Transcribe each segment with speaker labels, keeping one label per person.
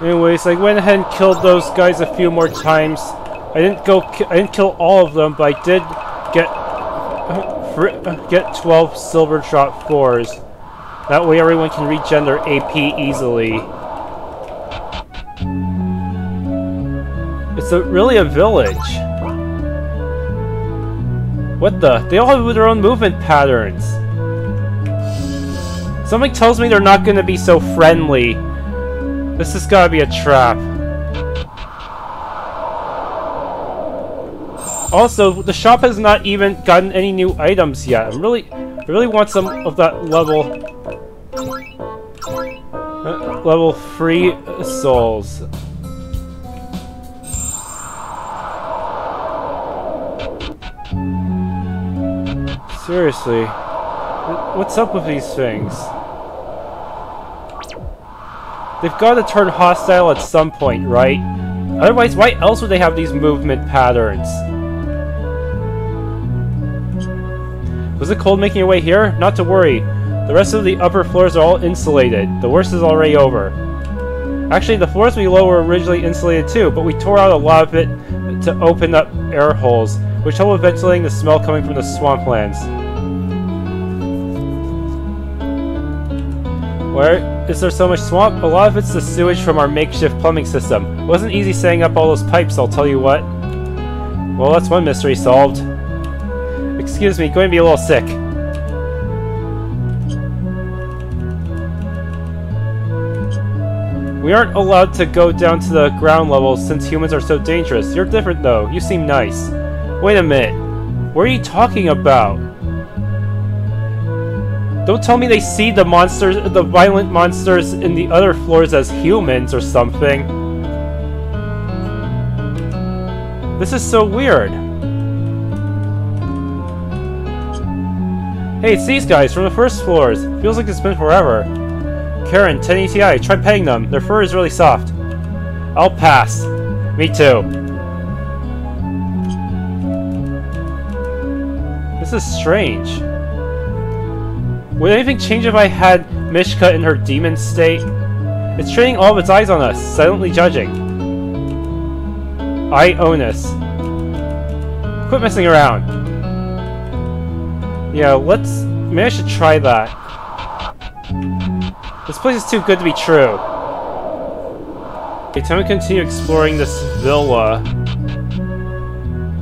Speaker 1: Anyways, I went ahead and killed those guys a few more times. I didn't kill all of them, but I did get 12 silver drop 4s. That way everyone can regen their AP easily. It's really a village. What the? They all have their own movement patterns. Something tells me they're not going to be so friendly. This has got to be a trap. Also, the shop has not even gotten any new items yet. I really want some of that level 3 souls. Seriously, what's up with these things? They've got to turn hostile at some point, right? Otherwise, why else would they have these movement patterns? Was it cold making your way here? Not to worry. The rest of the upper floors are all insulated. The worst is already over. Actually, the floors below were originally insulated too, but we tore out a lot of it to open up air holes, which help with ventilating the smell coming from the swamplands. Where is there so much swamp? A lot of it's the sewage from our makeshift plumbing system. It wasn't easy setting up all those pipes, I'll tell you what. Well, that's one mystery solved. Excuse me, going to be a little sick. We aren't allowed to go down to the ground level since humans are so dangerous. You're different though, you seem nice. Wait a minute, what are you talking about? Don't tell me they see the monsters, the violent monsters in the other floors as humans or something. This is so weird. Hey, it's these guys from the first floors. Feels like it's been forever. Karen, 10 ETI, try petting them. Their fur is really soft. I'll pass. Me too. This is strange. Would anything change if I had Mishka in her demon state? It's training all of its eyes on us, silently judging. Ionis. Quit messing around. Yeah, maybe I should try that. This place is too good to be true. Okay, time to continue exploring this villa.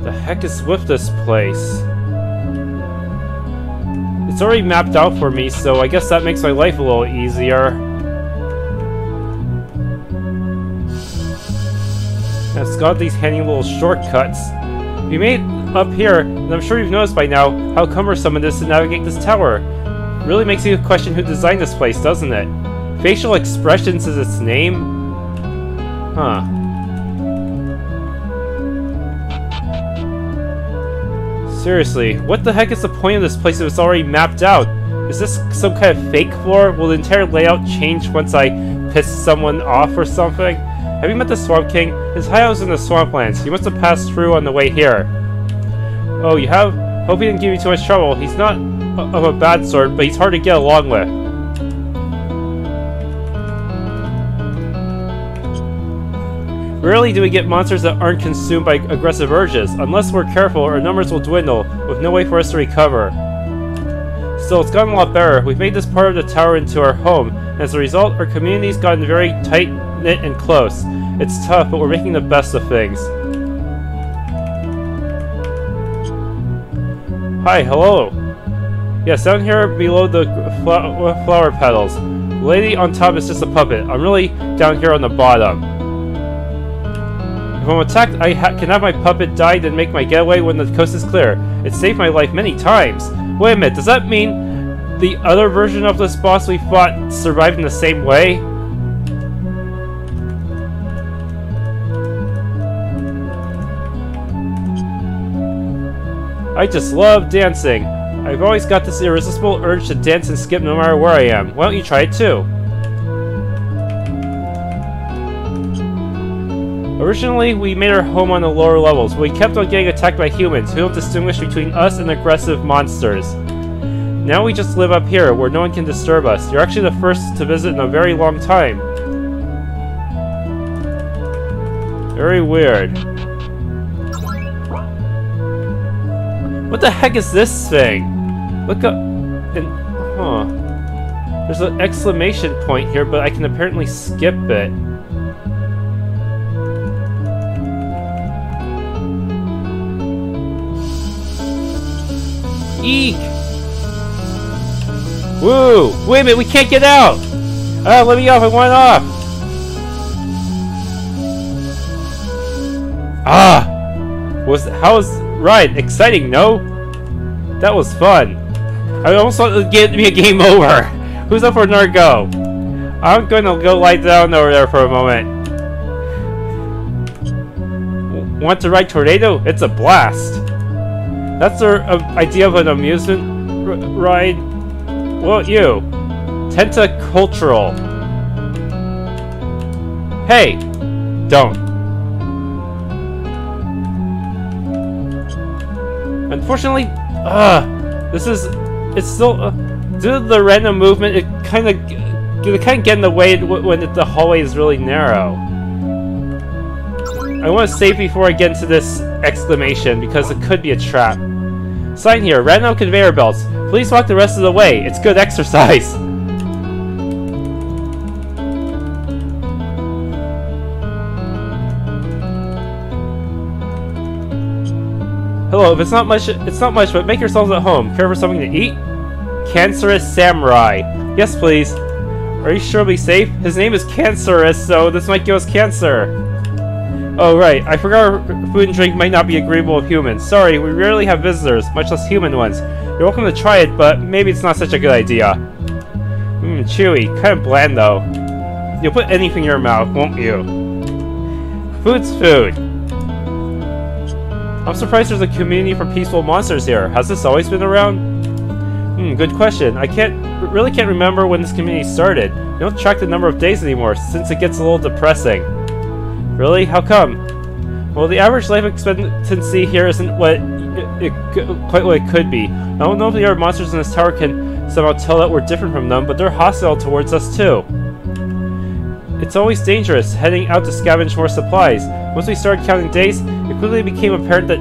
Speaker 1: The heck is with this place? It's already mapped out for me, so I guess that makes my life a little easier. It's got these handy little shortcuts. We made it up here, and I'm sure you've noticed by now how cumbersome it is to navigate this tower. It really makes you question who designed this place, doesn't it? Facial expressions is its name? Huh. Seriously, what the heck is the point of this place if it's already mapped out? Is this some kind of fake floor? Will the entire layout change once I piss someone off or something? Have you met the Swamp King? His hideout in the swamplands. You must have passed through on the way here. Oh, you have? Hope he didn't give you too much trouble. He's not of a bad sort, but he's hard to get along with. Rarely do we get monsters that aren't consumed by aggressive urges. Unless we're careful, our numbers will dwindle, with no way for us to recover. Still, it's gotten a lot better. We've made this part of the tower into our home, and as a result, our community's gotten very tight-knit and close. It's tough, but we're making the best of things. Hi, hello. Yes, down here below the flower petals. The lady on top is just a puppet. I'm really down here on the bottom. If I'm attacked, I can have my puppet die and make my getaway when the coast is clear. It saved my life many times. Wait a minute, does that mean the other version of this boss we fought survived in the same way? I just love dancing. I've always got this irresistible urge to dance and skip no matter where I am. Why don't you try it too? Originally, we made our home on the lower levels, but we kept on getting attacked by humans who don't distinguish between us and aggressive monsters. Now we just live up here, where no one can disturb us. You're actually the first to visit in a very long time. Very weird. What the heck is this thing? Look up and huh. There's an exclamation point here, but I can apparently skip it. Eek! Woo! Wait a minute, we can't get out! Let me off, I want off! How was ride? Exciting, no? That was fun. I almost thought it would get me a game over. Who's up for another go? I'm gonna go lie down over there for a moment. Want to ride Tornado? It's a blast. That's our idea of an amusement ride. Well, you. Tentacultural. Hey! Don't. Unfortunately, it's still, due to the random movement, it kind of get in the way when the hallway is really narrow. I want to save before I get into this exclamation, because it could be a trap. Sign here, random conveyor belts. Please walk the rest of the way. It's good exercise. Hello, if it's not much, but make yourselves at home. Care for something to eat? Cancerous Samurai. Yes, please. Are you sure it'll be safe? His name is Cancerous, so this might give us cancer. Oh, right. I forgot our food and drink might not be agreeable with humans. Sorry, we rarely have visitors, much less human ones. You're welcome to try it, but maybe it's not such a good idea. Chewy. Kind of bland, though. You'll put anything in your mouth, won't you? Food's food. I'm surprised there's a community for peaceful monsters here. Has this always been around? Good question. I really can't remember when this community started. We don't track the number of days anymore, since it gets a little depressing. Really? How come? Well, the average life expectancy here isn't quite what it could be. I don't know if the other monsters in this tower can somehow tell that we're different from them, but they're hostile towards us too. It's always dangerous, heading out to scavenge more supplies. Once we started counting days, it quickly became apparent that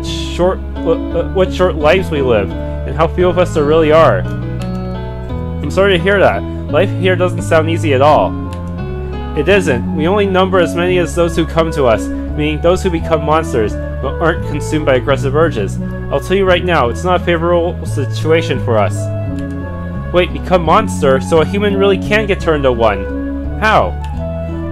Speaker 1: what short lives we live, and how few of us there really are. I'm sorry to hear that. Life here doesn't sound easy at all. It isn't. We only number as many as those who come to us, meaning those who become monsters, but aren't consumed by aggressive urges. I'll tell you right now, it's not a favorable situation for us. Wait, become monster? So a human really can get turned to one? How?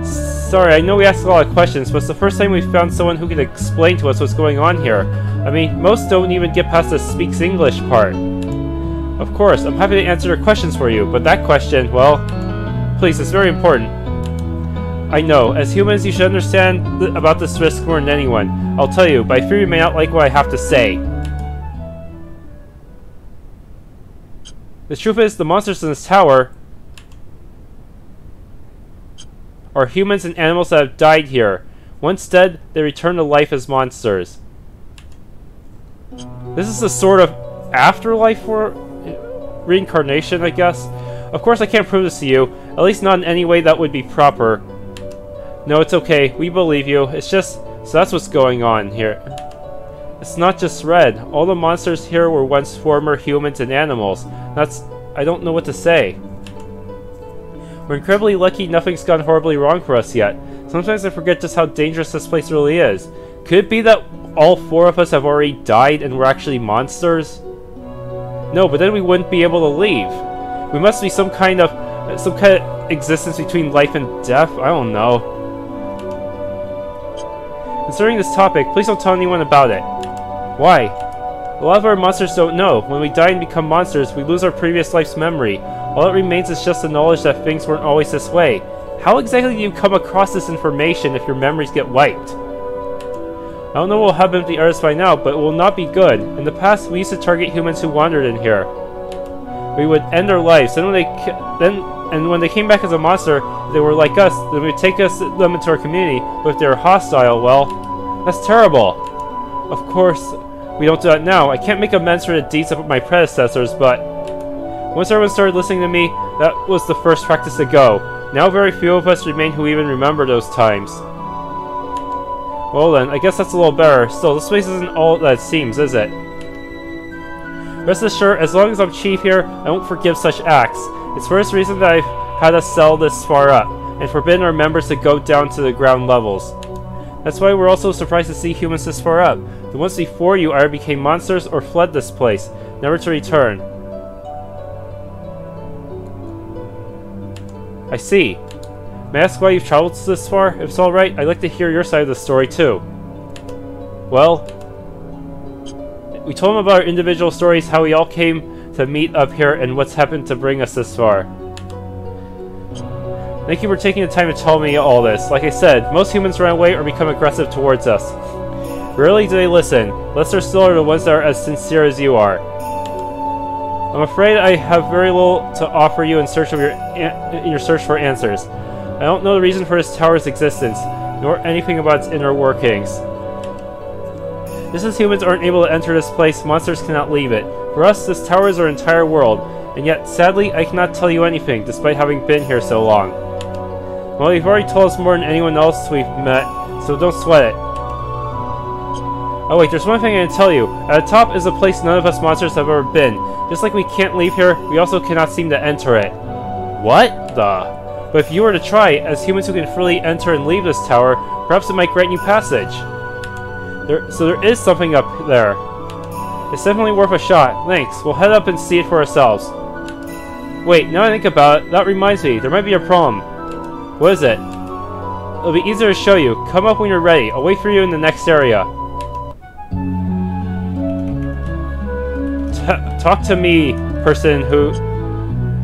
Speaker 1: Sorry, I know we asked a lot of questions, but it's the first time we've found someone who can explain to us what's going on here. I mean, most don't even get past the speaks English part. Of course, I'm happy to answer your questions for you, but that question, well, please, it's very important. I know, as humans you should understand about this risk more than anyone. I'll tell you, but I fear you may not like what I have to say. The truth is, the monsters in this tower are humans and animals that have died here. Once dead, they return to life as monsters. This is a sort of afterlife for reincarnation, I guess. Of course I can't prove this to you, at least not in any way that would be proper. No, it's okay, we believe you. It's just, so that's what's going on here. It's not just red. All the monsters here were once former humans and animals. I don't know what to say. We're incredibly lucky nothing's gone horribly wrong for us yet. Sometimes I forget just how dangerous this place really is. Could it be that all four of us have already died and we're actually monsters? No, but then we wouldn't be able to leave. We must be some kind of existence between life and death. I don't know. Concerning this topic, please don't tell anyone about it. Why? A lot of our monsters don't know. When we die and become monsters, we lose our previous life's memory. All that remains is just the knowledge that things weren't always this way. How exactly do you come across this information if your memories get wiped? I don't know what will happen with the artist by now, but it will not be good. In the past, we used to target humans who wandered in here. We would end their lives. Then when they came back as a monster, if they were like us, then we would take them into our community. But if they were hostile, well, that's terrible. Of course, we don't do that now. I can't make amends for the deeds of my predecessors, but once everyone started listening to me, that was the first practice to go. Now very few of us remain who even remember those times. Well then, I guess that's a little better. Still, this place isn't all that it seems, is it? Rest assured, as long as I'm chief here, I won't forgive such acts. It's for this reason that I've had us sell this far up, and forbidden our members to go down to the ground levels. That's why we're also surprised to see humans this far up. The ones before you either became monsters or fled this place, never to return. I see. May I ask why you've traveled this far? If it's alright, I'd like to hear your side of the story too. Well, we told him about our individual stories, how we all came to meet up here, and what's happened to bring us this far. Thank you for taking the time to tell me all this. Like I said, most humans run away or become aggressive towards us. Rarely do they listen. Lesser still are the ones that are as sincere as you are. I'm afraid I have very little to offer you in your search for answers. I don't know the reason for this tower's existence, nor anything about its inner workings. Just as humans aren't able to enter this place, monsters cannot leave it. For us, this tower is our entire world, and yet, sadly, I cannot tell you anything, despite having been here so long. Well, you've already told us more than anyone else we've met, so don't sweat it. Oh wait, there's one thing I can tell you. At the top is a place none of us monsters have ever been. Just like we can't leave here, we also cannot seem to enter it. What the? But if you were to try, as humans who can freely enter and leave this tower, perhaps it might grant you passage. So there is something up there. It's definitely worth a shot. Thanks, we'll head up and see it for ourselves. Wait, now I think about it, that reminds me, there might be a problem. What is it? It'll be easier to show you. Come up when you're ready. I'll wait for you in the next area. Talk to me, person who...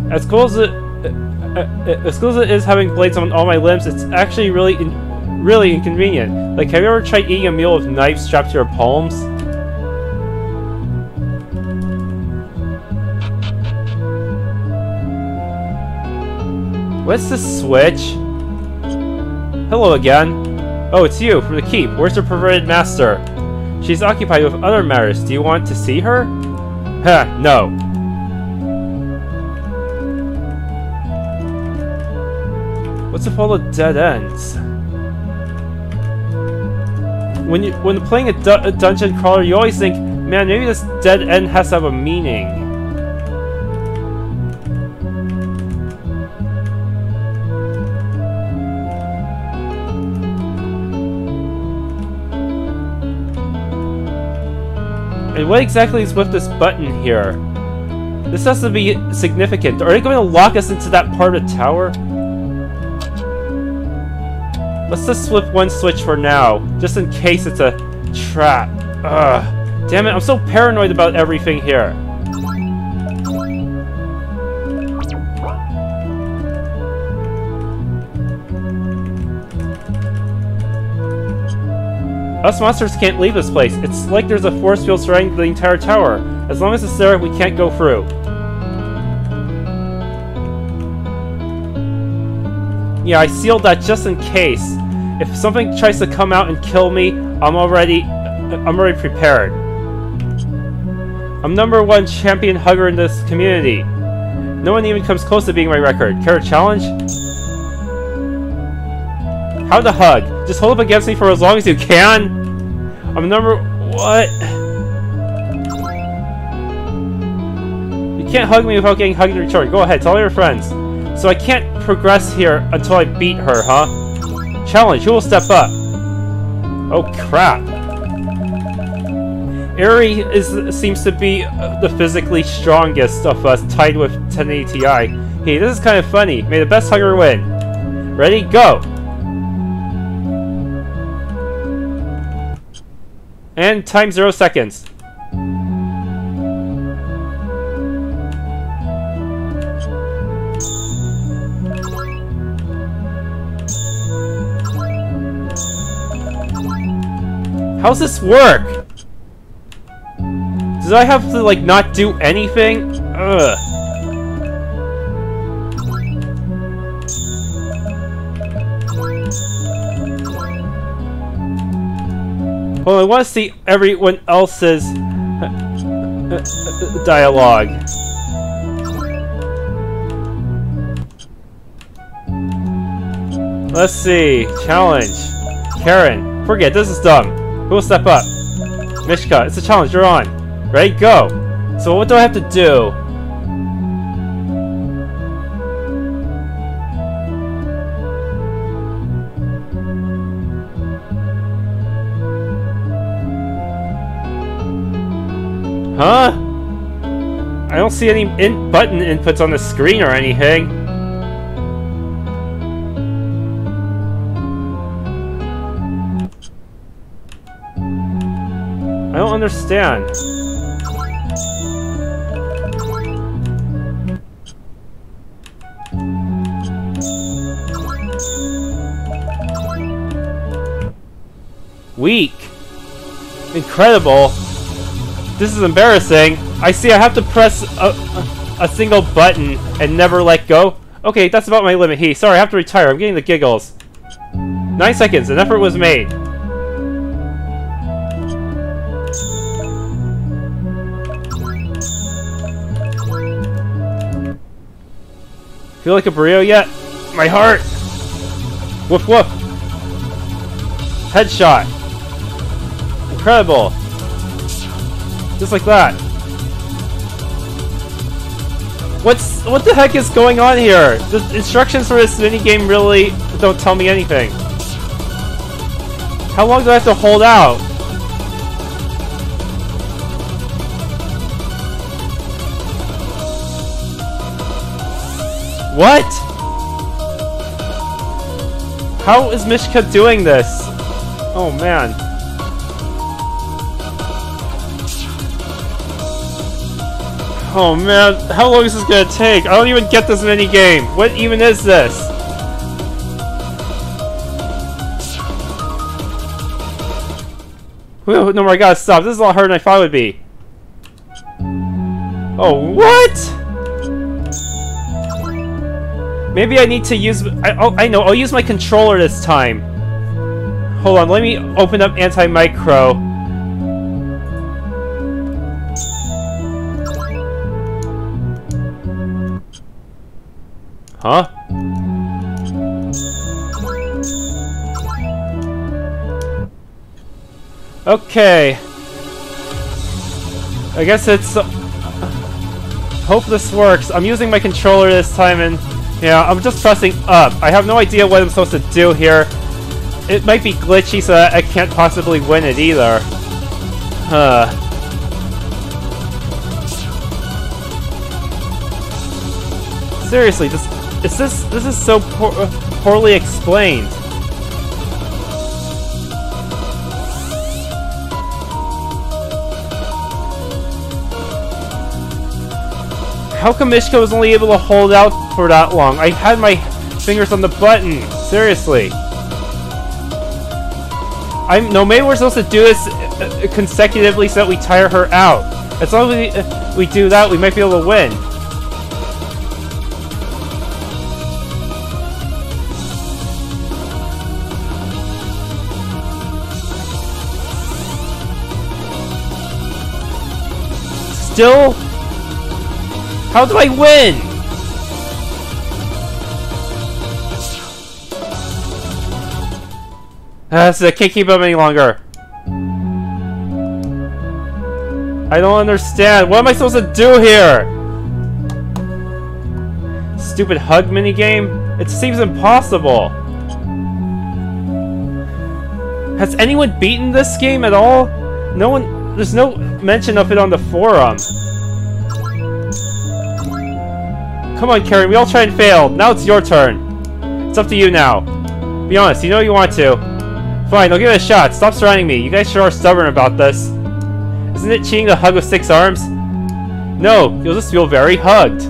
Speaker 1: As cool as it is having blades on all my limbs, it's actually really inconvenient. Like, have you ever tried eating a meal with knives strapped to your palms? What's the switch? Hello again. Oh, it's you, from the keep. Where's the perverted master? She's occupied with other matters. Do you want to see her? Heh, no. What's with all the dead ends? When playing a dungeon crawler, you always think, man, maybe this dead end has to have a meaning. And what exactly is with this button here? This has to be significant. Are they going to lock us into that part of the tower? Let's just flip one switch for now, just in case it's a trap. Ugh. Damn it, I'm so paranoid about everything here. Us monsters can't leave this place. It's like there's a force field surrounding the entire tower. As long as it's there, we can't go through. Yeah, I sealed that just in case. If something tries to come out and kill me, I'm already prepared. I'm #1 champion hugger in this community. No one even comes close to beating my record. Care to challenge? How to hug? Just hold up against me for as long as you can? I'm what? You can't hug me without getting hugged in return. Go ahead, tell all your friends. So I can't progress here until I beat her, huh? Challenge, who will step up? Oh crap. Aeri seems to be the physically strongest of us, tied with 1080 Ti. Hey, this is kind of funny. May the best hugger win. Ready? Go! And time 0 seconds. How's this work? Does I have to, like, not do anything? Ugh. Well, I want to see everyone else's dialogue. Let's see. Challenge. Karen. Forget, this is dumb. Who will step up? Mishka, it's a challenge, you're on. Ready? Go! So what do I have to do? Huh? I don't see any button inputs on the screen or anything. I don't understand. Weak. Incredible. This is embarrassing. I see I have to press a single button and never let go. Okay, that's about my limit. Hey, sorry, I have to retire. I'm getting the giggles. 9 seconds. An effort was made. Feel like a burrito yet? My heart! Woof woof! Headshot! Incredible! Just like that. What the heck is going on here? The instructions for this minigame really don't tell me anything. How long do I have to hold out? What? How is Mishka doing this? Oh man. Oh man, how long is this gonna take? I don't even get this mini game. What even is this? Whew, no more, I gotta stop. This is a lot harder than I thought it would be. Oh, what? Maybe I need to use... I know, I'll use my controller this time. Hold on, let me open up Anti-Micro. Huh? Okay. I guess it's... hope this works. I'm using my controller this time and... yeah, I'm just pressing up. I have no idea what I'm supposed to do here. It might be glitchy so that I can't possibly win it either. Huh. Seriously, this is so poorly explained. How come Mishka was only able to hold out for that long? I had my fingers on the button. Seriously. No, maybe we're supposed to do this consecutively so that we tire her out. As long as we do that, we might be able to win. Still? How do I win? So I can't keep up any longer. I don't understand. What am I supposed to do here? Stupid hug minigame? It seems impossible. Has anyone beaten this game at all? No one... there's no mention of it on the forum. Come on, Karen, we all tried and failed. Now it's your turn. It's up to you now. Be honest, you know you want to. Fine, I'll give it a shot. Stop surrounding me. You guys sure are stubborn about this. Isn't it cheating to hug with 6 arms? No, you'll just feel very hugged.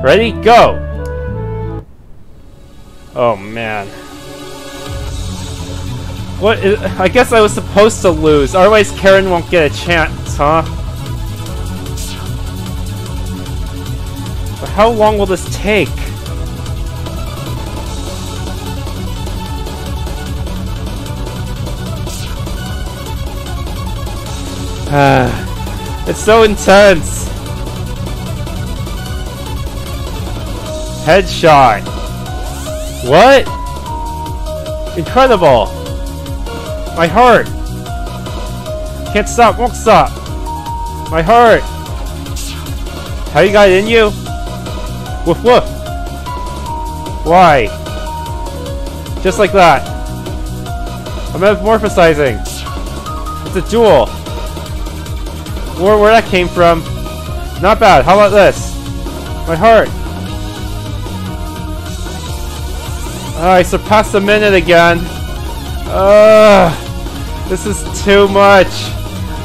Speaker 1: Ready? Go! Oh, man. What is... I guess I was supposed to lose. Otherwise, Karen won't get a chance, huh? But how long will this take? It's so intense. Headshot. What? Incredible. My heart! Can't stop, won't stop! My heart! How you got it in you? Woof woof! Why? Just like that. I'm metamorphosizing. It's a duel. Where that came from. Not bad. How about this? My heart. I surpassed a minute again. This is too much.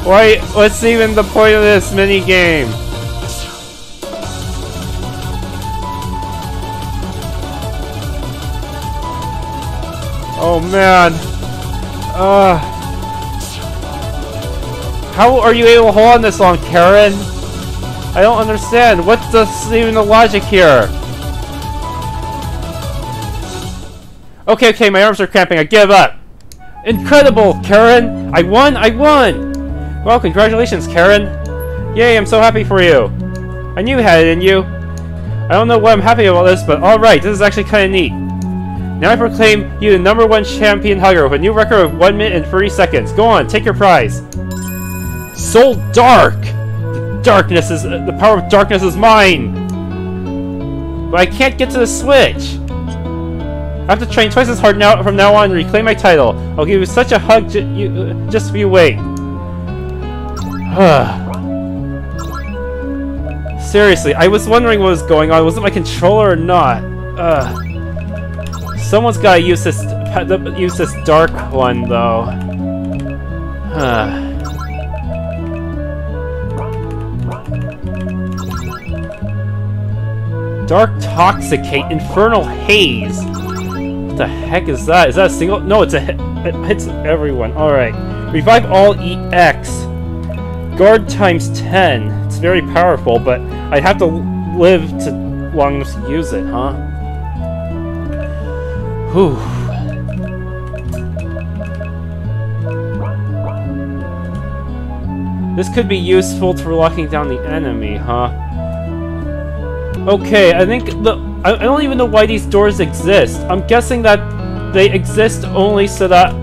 Speaker 1: Why? What's even the point of this mini game? Oh man. How are you able to hold on this long, Karen? I don't understand. What's even the logic here? Okay, my arms are cramping. I give up. Incredible, Karen! I won! Well, congratulations, Karen. Yay, I'm so happy for you. I knew you had it in you. I don't know why I'm happy about this, but alright, this is actually kind of neat. Now I proclaim you the #1 champion hugger with a new record of 1 minute and 30 seconds. Go on, take your prize. Soul Dark! The power of darkness is mine! But I can't get to the switch! I have to train twice as hard now from now on and reclaim my title. I'll give you such a hug, just you wait. Seriously, I was wondering what was going on. Was it my controller or not? Someone's gotta use this dark one though. Dark Toxicate, Infernal Haze. What the heck is that? Is that a single? No, it's a hit. It hits everyone. Alright. Revive all EX. Guard times 10. It's very powerful, but I'd have to live to long enough to use it, huh? Whew. This could be useful for locking down the enemy, huh? Okay, I think I don't even know why these doors exist. I'm guessing that they exist only so that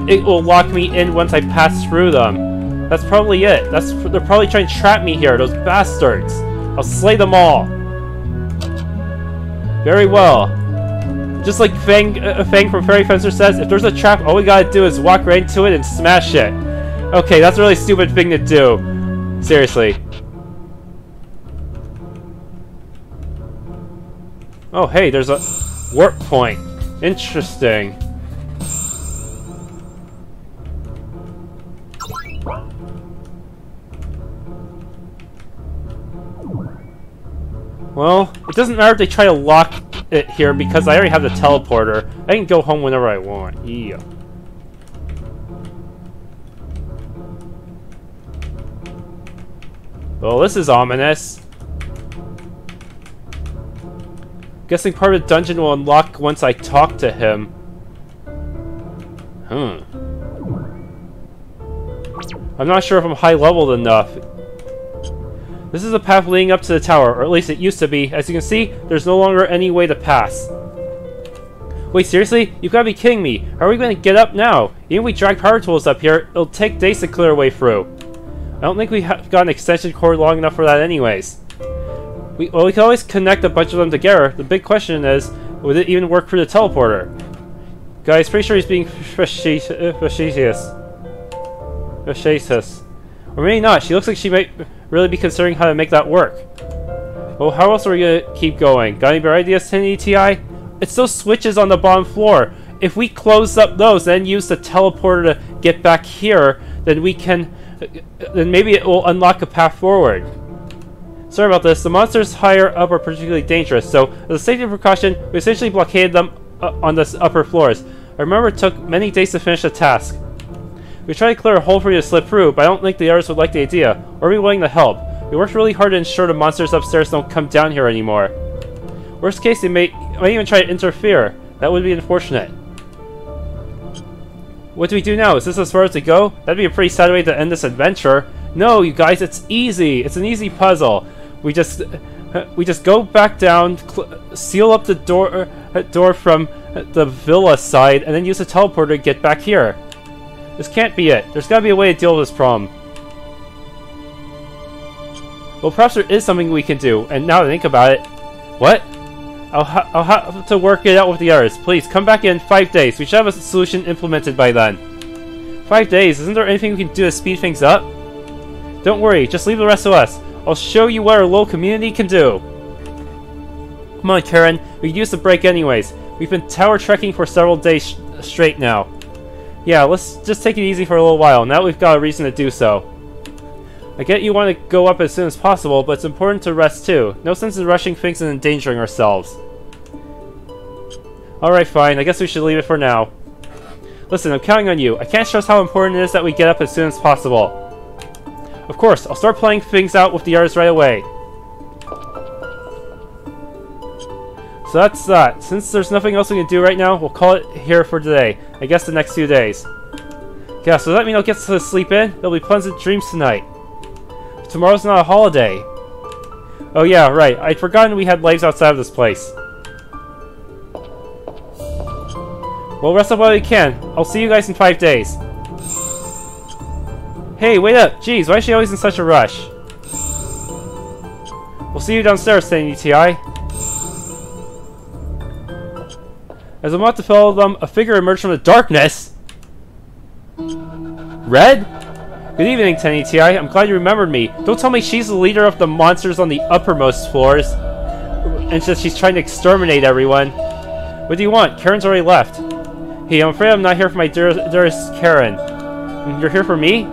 Speaker 1: it will lock me in once I pass through them. That's probably it. They're probably trying to trap me here, those bastards. I'll slay them all. Very well. Just like Fang from Fairy Fencer says, if there's a trap, all we gotta do is walk right into it and smash it. Okay, that's a really stupid thing to do. Seriously. Oh, hey, there's a warp point. Interesting. Well, it doesn't matter if they try to lock it here because I already have the teleporter. I can go home whenever I want. Yeah. Well, this is ominous. Guessing part of the dungeon will unlock once I talk to him. I'm not sure if I'm high-leveled enough. This is a path leading up to the tower, or at least it used to be. As you can see, there's no longer any way to pass. Wait, seriously? You've got to be kidding me. How are we going to get up now? Even if we drag power tools up here, it'll take days to clear a way through. I don't think we have got an extension cord long enough for that anyways. We can always connect a bunch of them together. The big question is, would it even work for the teleporter? Guys, pretty sure he's being facetious. Or maybe not. She looks like she might really be considering how to make that work. Well, how else are we gonna keep going? Got any better ideas, 10ETI? It's those switches on the bottom floor. If we close up those, then use the teleporter to get back here, then we can... then maybe it will unlock a path forward. Sorry about this. The monsters higher up are particularly dangerous, so as a safety precaution, we essentially blockaded them on the upper floors. I remember it took many days to finish the task. We tried to clear a hole for you to slip through, but I don't think the others would like the idea, or be willing to help. We worked really hard to ensure the monsters upstairs don't come down here anymore. Worst case, they might even try to interfere. That would be unfortunate. What do we do now? Is this as far as we go? That'd be a pretty sad way to end this adventure. No, you guys, it's easy. It's an easy puzzle. We just go back down, seal up the door from the villa side and then use the teleporter to get back here. This can't be it. There's gotta be a way to deal with this problem. Well, perhaps there is something we can do, and now that I think about it... What? I'll have to work it out with the others. Please, come back in 5 days. We should have a solution implemented by then. 5 days? Isn't there anything we can do to speed things up? Don't worry, just leave the rest to us. I'll show you what our little community can do. Come on, Karen. We could use the break anyways. We've been tower trekking for several days straight now. Yeah, let's just take it easy for a little while. Now we've got a reason to do so. I get you want to go up as soon as possible, but it's important to rest too. No sense in rushing things and endangering ourselves. Alright, fine. I guess we should leave it for now. Listen, I'm counting on you. I can't stress how important it is that we get up as soon as possible. Of course, I'll start playing things out with the artists right away. So that's that. Since there's nothing else we can do right now, we'll call it here for today. I guess the next few days. Yeah, so does that mean I'll get to sleep in? There'll be pleasant dreams tonight. Tomorrow's not a holiday. Oh yeah, right. I'd forgotten we had lives outside of this place. Well, rest up while you can. I'll see you guys in 5 days. Hey, wait up! Jeez, why is she always in such a rush? We'll see you downstairs, then, ETI. As I'm about to follow them, a figure emerged from the darkness. Red? Good evening, 10ETI. I'm glad you remembered me. Don't tell me she's the leader of the monsters on the uppermost floors. And just she's trying to exterminate everyone. What do you want? Karen's already left. Hey, I'm afraid I'm not here for my dearest Karen. You're here for me?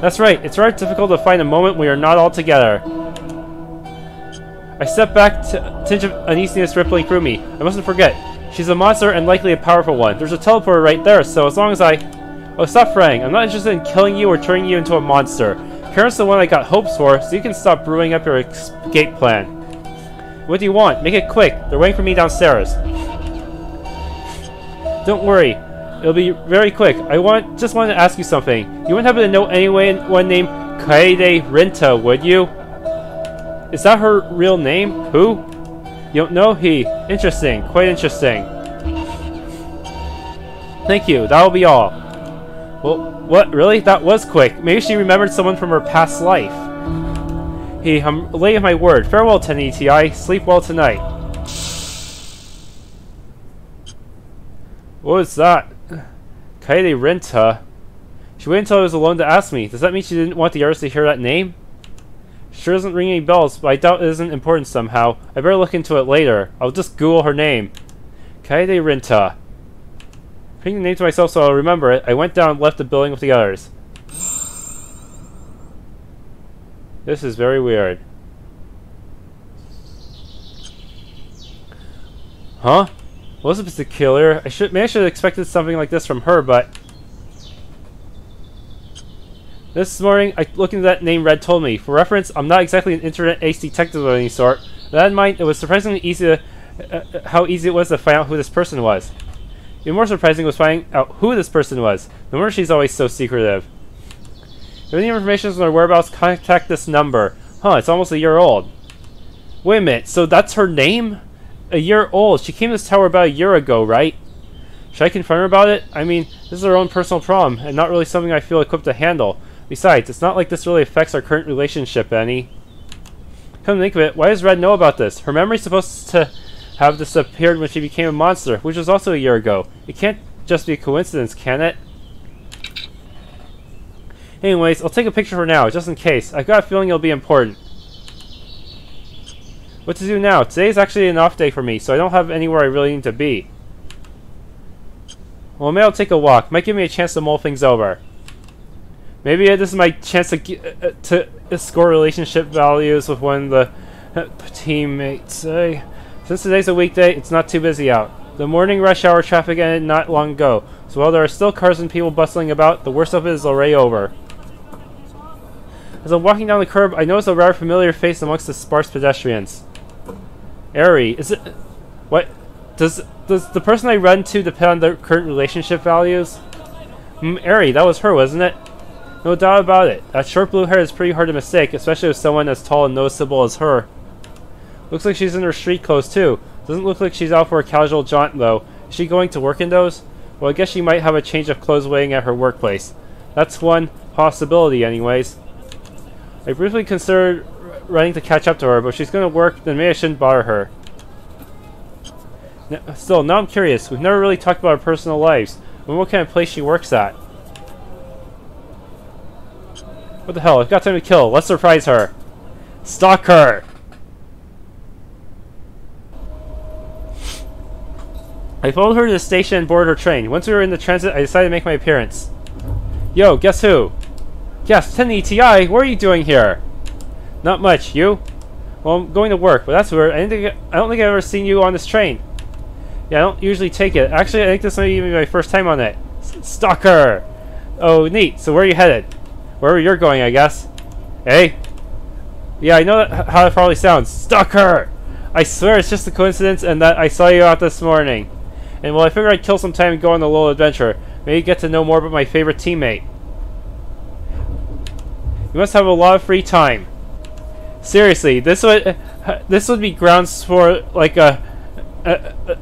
Speaker 1: That's right. It's rather difficult to find a moment when we are not all together. I step back, tinge of uneasiness rippling through me. I mustn't forget. She's a monster and likely a powerful one. There's a teleporter right there, so as long as I... Oh, stop fraying. I'm not interested in killing you or turning you into a monster. Karen's the one I got hopes for, so you can stop brewing up your escape plan. What do you want? Make it quick. They're waiting for me downstairs. Don't worry. It'll be very quick. Just wanted to ask you something. You wouldn't happen to know anyone named Kaede Rinta, would you? Is that her real name? Who? You don't know? Interesting. Quite interesting. Thank you. That'll be all. Well, what? Really? That was quick. Maybe she remembered someone from her past life. Hey, I'm late of my word. Farewell, 10ETI. Sleep well tonight. What was that? Kaede Rinta? She waited until I was alone to ask me. Does that mean she didn't want the artist to hear that name? Sure doesn't ring any bells, but I doubt it isn't important somehow. I better look into it later. I'll just Google her name. Kaede Rinta. Putting the name to myself so I'll remember it, I went down and left the building with the others. This is very weird. Huh? Elizabeth's the killer. Maybe I should have expected something like this from her, but... This morning, I looked into that name Red told me. For reference, I'm not exactly an internet ace detective of any sort. With that in mind, it was surprisingly easy how easy it was to find out who this person was. Even more surprising was finding out who this person was. No wonder she's always so secretive. If any information on her whereabouts, contact this number. Huh, it's almost a year old. Wait a minute, so that's her name? A year old. She came to this tower about a year ago, right? Should I confront her about it? I mean, this is her own personal problem, and not really something I feel equipped to handle. Besides, it's not like this really affects our current relationship any. Come to think of it, why does Red know about this? Her memory's supposed to have disappeared when she became a monster, which was also a year ago. It can't just be a coincidence, can it? Anyways, I'll take a picture for now, just in case. I've got a feeling it'll be important. What to do now? Today is actually an off day for me, so I don't have anywhere I really need to be. Well, maybe I'll take a walk. Might give me a chance to mull things over. Maybe this is my chance to score relationship values with one of the teammates. Since today's a weekday, it's not too busy out. The morning rush hour traffic ended not long ago, so while there are still cars and people bustling about, the worst of it is already over. As I'm walking down the curb, I notice a rather familiar face amongst the sparse pedestrians. Aeri, is it... What? Does the person I run to depend on their current relationship values? Aeri, that was her, wasn't it? No doubt about it. That short blue hair is pretty hard to mistake, especially with someone as tall and noticeable as her. Looks like she's in her street clothes too. Doesn't look like she's out for a casual jaunt though. Is she going to work in those? Well, I guess she might have a change of clothes waiting at her workplace. That's one possibility anyways. I briefly considered running to catch up to her, but if she's going to work, then maybe I shouldn't bother her. Still, now I'm curious. We've never really talked about our personal lives. And what kind of place she works at. What the hell? I've got time to kill. Let's surprise her. Stalk her! I followed her to the station and boarded her train. Once we were in the transit, I decided to make my appearance. Yo, guess who? Yes, 10 ETI, what are you doing here? Not much, you? Well, I'm going to work, but that's weird. I don't think I've ever seen you on this train. Yeah, I don't usually take it. Actually, I think this might even be my first time on it. Stalker! Oh, neat. So where are you headed? Wherever you're going, I guess. Hey? Yeah, I know how it probably sounds. Stalker! I swear it's just a coincidence and that I saw you out this morning. And well, I figured I'd kill some time and go on a little adventure. Maybe get to know more about my favorite teammate. You must have a lot of free time. Seriously, this would be grounds for like a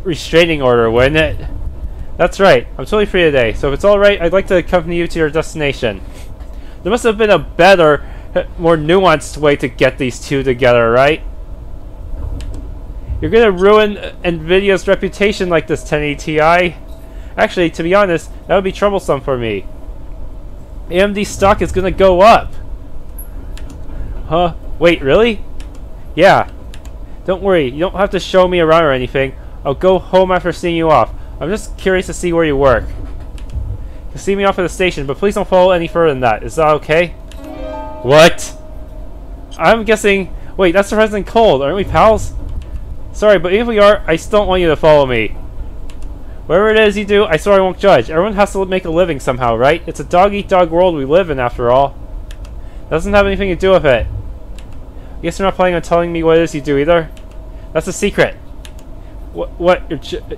Speaker 1: restraining order, wouldn't it? That's right. I'm totally free today. So if it's all right, I'd like to accompany you to your destination. There must have been a better, more nuanced way to get these two together, right? You're gonna ruin NVIDIA's reputation like this, 1080 Ti. Actually, to be honest, that would be troublesome for me. AMD stock is gonna go up. Huh? Wait, really? Yeah. Don't worry, you don't have to show me around or anything. I'll go home after seeing you off. I'm just curious to see where you work. You can see me off at the station, but please don't follow any further than that. Is that okay? What? I'm guessing... Wait, that's surprisingly cold. Aren't we pals? Sorry, but even if we are, I still don't want you to follow me. Whatever it is you do, I swear I won't judge. Everyone has to make a living somehow, right? It's a dog-eat-dog world we live in, after all. Doesn't have anything to do with it. I guess you're not planning on telling me what it is you do either? That's a secret. What?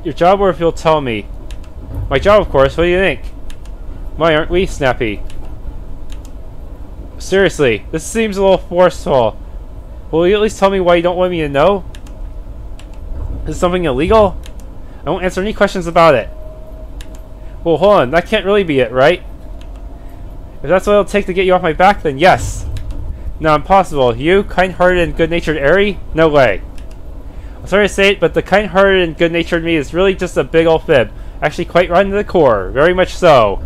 Speaker 1: Your job, or if you'll tell me? My job, of course. What do you think? Why aren't we snappy? Seriously, this seems a little forceful. Will you at least tell me why you don't want me to know? Is something illegal? I won't answer any questions about it. Well, hold on. That can't really be it, right? If that's what it'll take to get you off my back, then yes. No, impossible. You, kind-hearted and good-natured Aeri? No way. I'm sorry to say it, but the kind-hearted and good-natured me is really just a big old fib. Actually, quite rotten to the core. Very much so.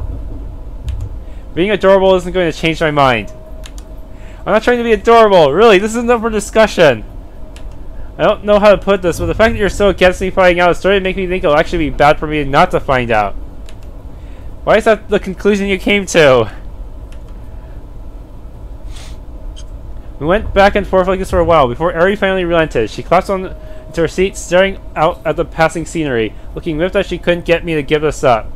Speaker 1: Being adorable isn't going to change my mind. I'm not trying to be adorable. Really, this isn't up for discussion. I don't know how to put this, but the fact that you're so against me finding out is starting to make me think it'll actually be bad for me not to find out. Why is that the conclusion you came to? We went back and forth like this for a while before Aeri finally relented. She collapsed into her seat, staring out at the passing scenery, looking miffed that she couldn't get me to give this up.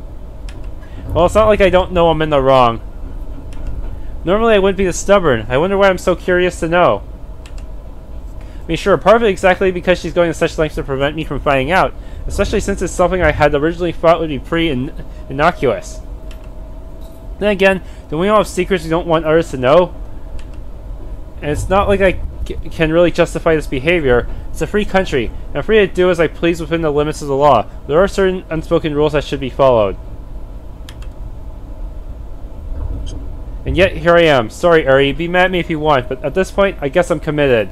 Speaker 1: Well, it's not like I don't know I'm in the wrong. Normally I wouldn't be this stubborn. I wonder why I'm so curious to know. I mean, sure, part of it exactly because she's going to such lengths to prevent me from finding out, especially since it's something I had originally thought would be pretty innocuous. Then again, do we all have secrets we don't want others to know? And it's not like I can really justify this behavior. It's a free country, and I'm free to do as I please within the limits of the law. There are certain unspoken rules that should be followed. And yet, here I am. Sorry, Aeri, be mad at me if you want, but at this point, I guess I'm committed.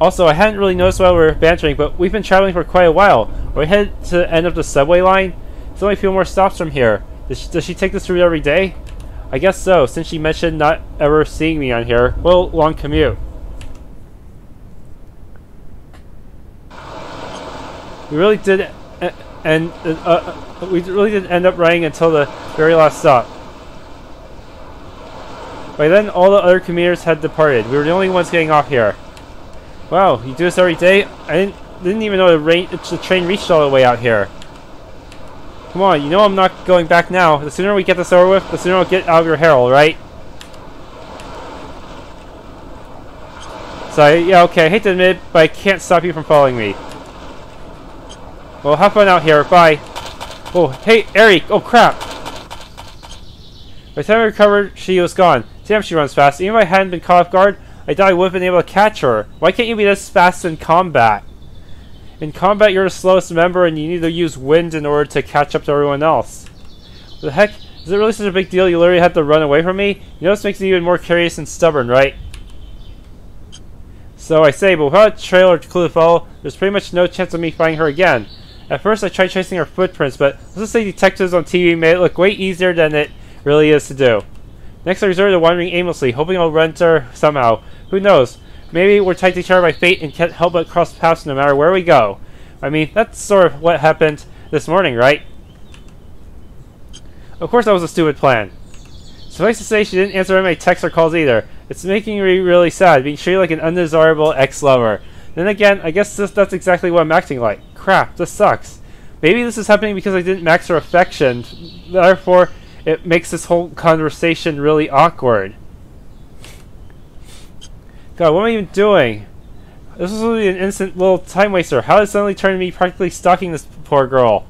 Speaker 1: Also, I hadn't really noticed while we were bantering, but we've been traveling for quite a while. Are we headed to the end of the subway line? There's only a few more stops from here. Does she take this route every day? I guess so, since she mentioned not ever seeing me on here. Well, long commute. We really did end up riding until the very last stop. By then, all the other commuters had departed. We were the only ones getting off here. Wow, you do this every day? I didn't even know the train reached all the way out here. Come on, you know I'm not going back now. The sooner we get this over with, the sooner I'll get out of your hair, alright? So, yeah, okay, I hate to admit it, but I can't stop you from following me. Well, have fun out here, bye. Oh, hey, Aeri! Oh, crap! By the time I recovered, she was gone. Damn, she runs fast. Even if I hadn't been caught off guard, I thought I would have been able to catch her. Why can't you be this fast in combat? In combat, you're the slowest member and you need to use wind in order to catch up to everyone else. What the heck? Is it really such a big deal you literally had to run away from me? You know this makes me even more curious and stubborn, right? So I say, but without a trail or clue to follow, there's pretty much no chance of me finding her again. At first I tried tracing her footprints, but let's just say detectives on TV made it look way easier than it really is to do. Next I resorted to wandering aimlessly, hoping I'll run into her somehow. Who knows? Maybe we're tied together by fate and can't help but cross paths no matter where we go. I mean, that's sort of what happened this morning, right? Of course that was a stupid plan. Suffice to say, she didn't answer any of my texts or calls either. It's making me really sad, being treated like an undesirable ex-lover. Then again, I guess that's exactly what I'm acting like. Crap, this sucks. Maybe this is happening because I didn't max her affection, therefore it makes this whole conversation really awkward. God, what am I even doing? This was really an innocent little time waster. How did it suddenly turn to me practically stalking this poor girl?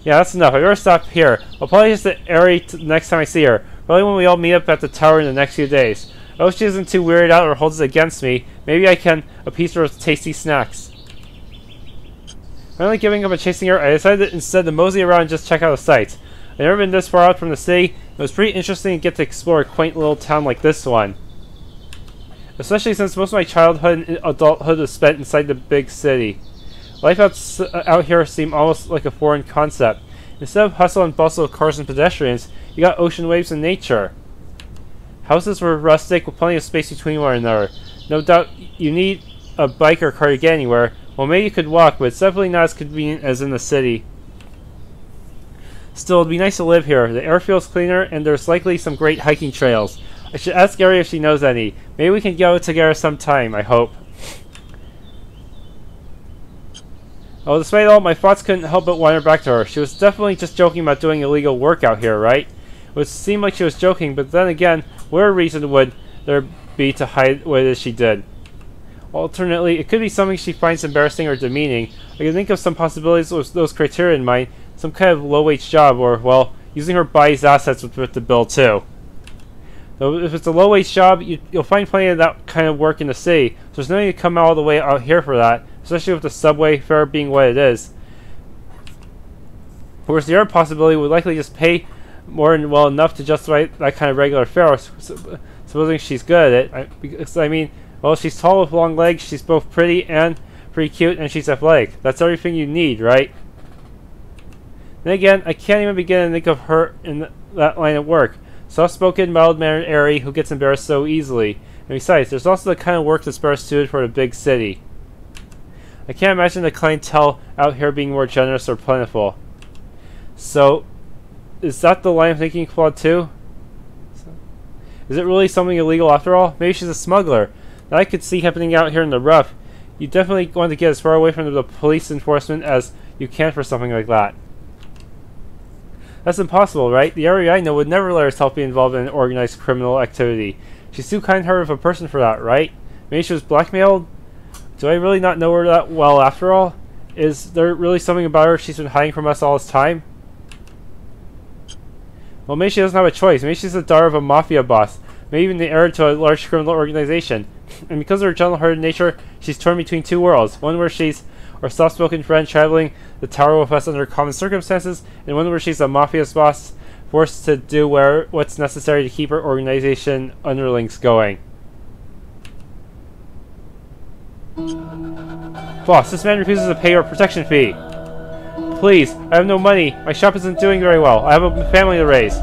Speaker 1: Yeah, that's enough. I better stop here. I'll probably just at Aeri next time I see her. Probably when we all meet up at the tower in the next few days. I hope she isn't too weirded out or holds it against me. Maybe I can appease her with tasty snacks. Finally giving up on chasing her, I decided instead to mosey around and just check out the sights. I've never been this far out from the city. It was pretty interesting to get to explore a quaint little town like this one. Especially since most of my childhood and adulthood was spent inside the big city. Life out here seemed almost like a foreign concept. Instead of hustle and bustle of cars and pedestrians, you got ocean waves and nature. Houses were rustic with plenty of space between one another. No doubt you need a bike or car to get anywhere. Well, maybe you could walk, but it's definitely not as convenient as in the city. Still, it'd be nice to live here. The air feels cleaner, and there's likely some great hiking trails. I should ask Aeri if she knows any. Maybe we can go together sometime, I hope. Oh, despite all, my thoughts couldn't help but wander back to her. She was definitely just joking about doing illegal work out here, right? It would seem like she was joking, but then again, what reason would there be to hide what it is she did? Alternately, it could be something she finds embarrassing or demeaning. I can think of some possibilities with those criteria in mind. Some kind of low-wage job, or, well, using her body's assets would fit the bill too. Though if it's a low-wage job, you'll find plenty of that kind of work in the city, so there's no need to come all the way out here for that, especially with the subway fare being what it is. Whereas the other possibility would likely just pay more than well enough to justify that kind of regular fare, supposing she's good at it. I mean, well, she's tall with long legs, she's both pretty cute, and she's athletic. That's everything you need, right? Then again, I can't even begin to think of her in that line of work. Soft-spoken, mild-mannered Aeri who gets embarrassed so easily. And besides, there's also the kind of work that's better suited for the big city. I can't imagine the clientele out here being more generous or plentiful. So, is that the line of thinking flawed too? Is it really something illegal after all? Maybe she's a smuggler. That I could see happening out here in the rough. You definitely want to get as far away from the police enforcement as you can for something like that. That's impossible, right? The Aeri I know would never let herself be involved in organized criminal activity. She's too kind-hearted of a person for that, right? Maybe she was blackmailed? Do I really not know her that well after all? Is there really something about her she's been hiding from us all this time? Well, maybe she doesn't have a choice. Maybe she's the daughter of a mafia boss. Maybe even the heir to a large criminal organization. And because of her gentle-hearted nature, she's torn between two worlds. One where she's our soft-spoken friend traveling the tower with us under common circumstances, and one where she's a mafia's boss forced to do what's necessary to keep her organization underlings going. Boss, this man refuses to pay our protection fee. Please, I have no money. My shop isn't doing very well. I have a family to raise.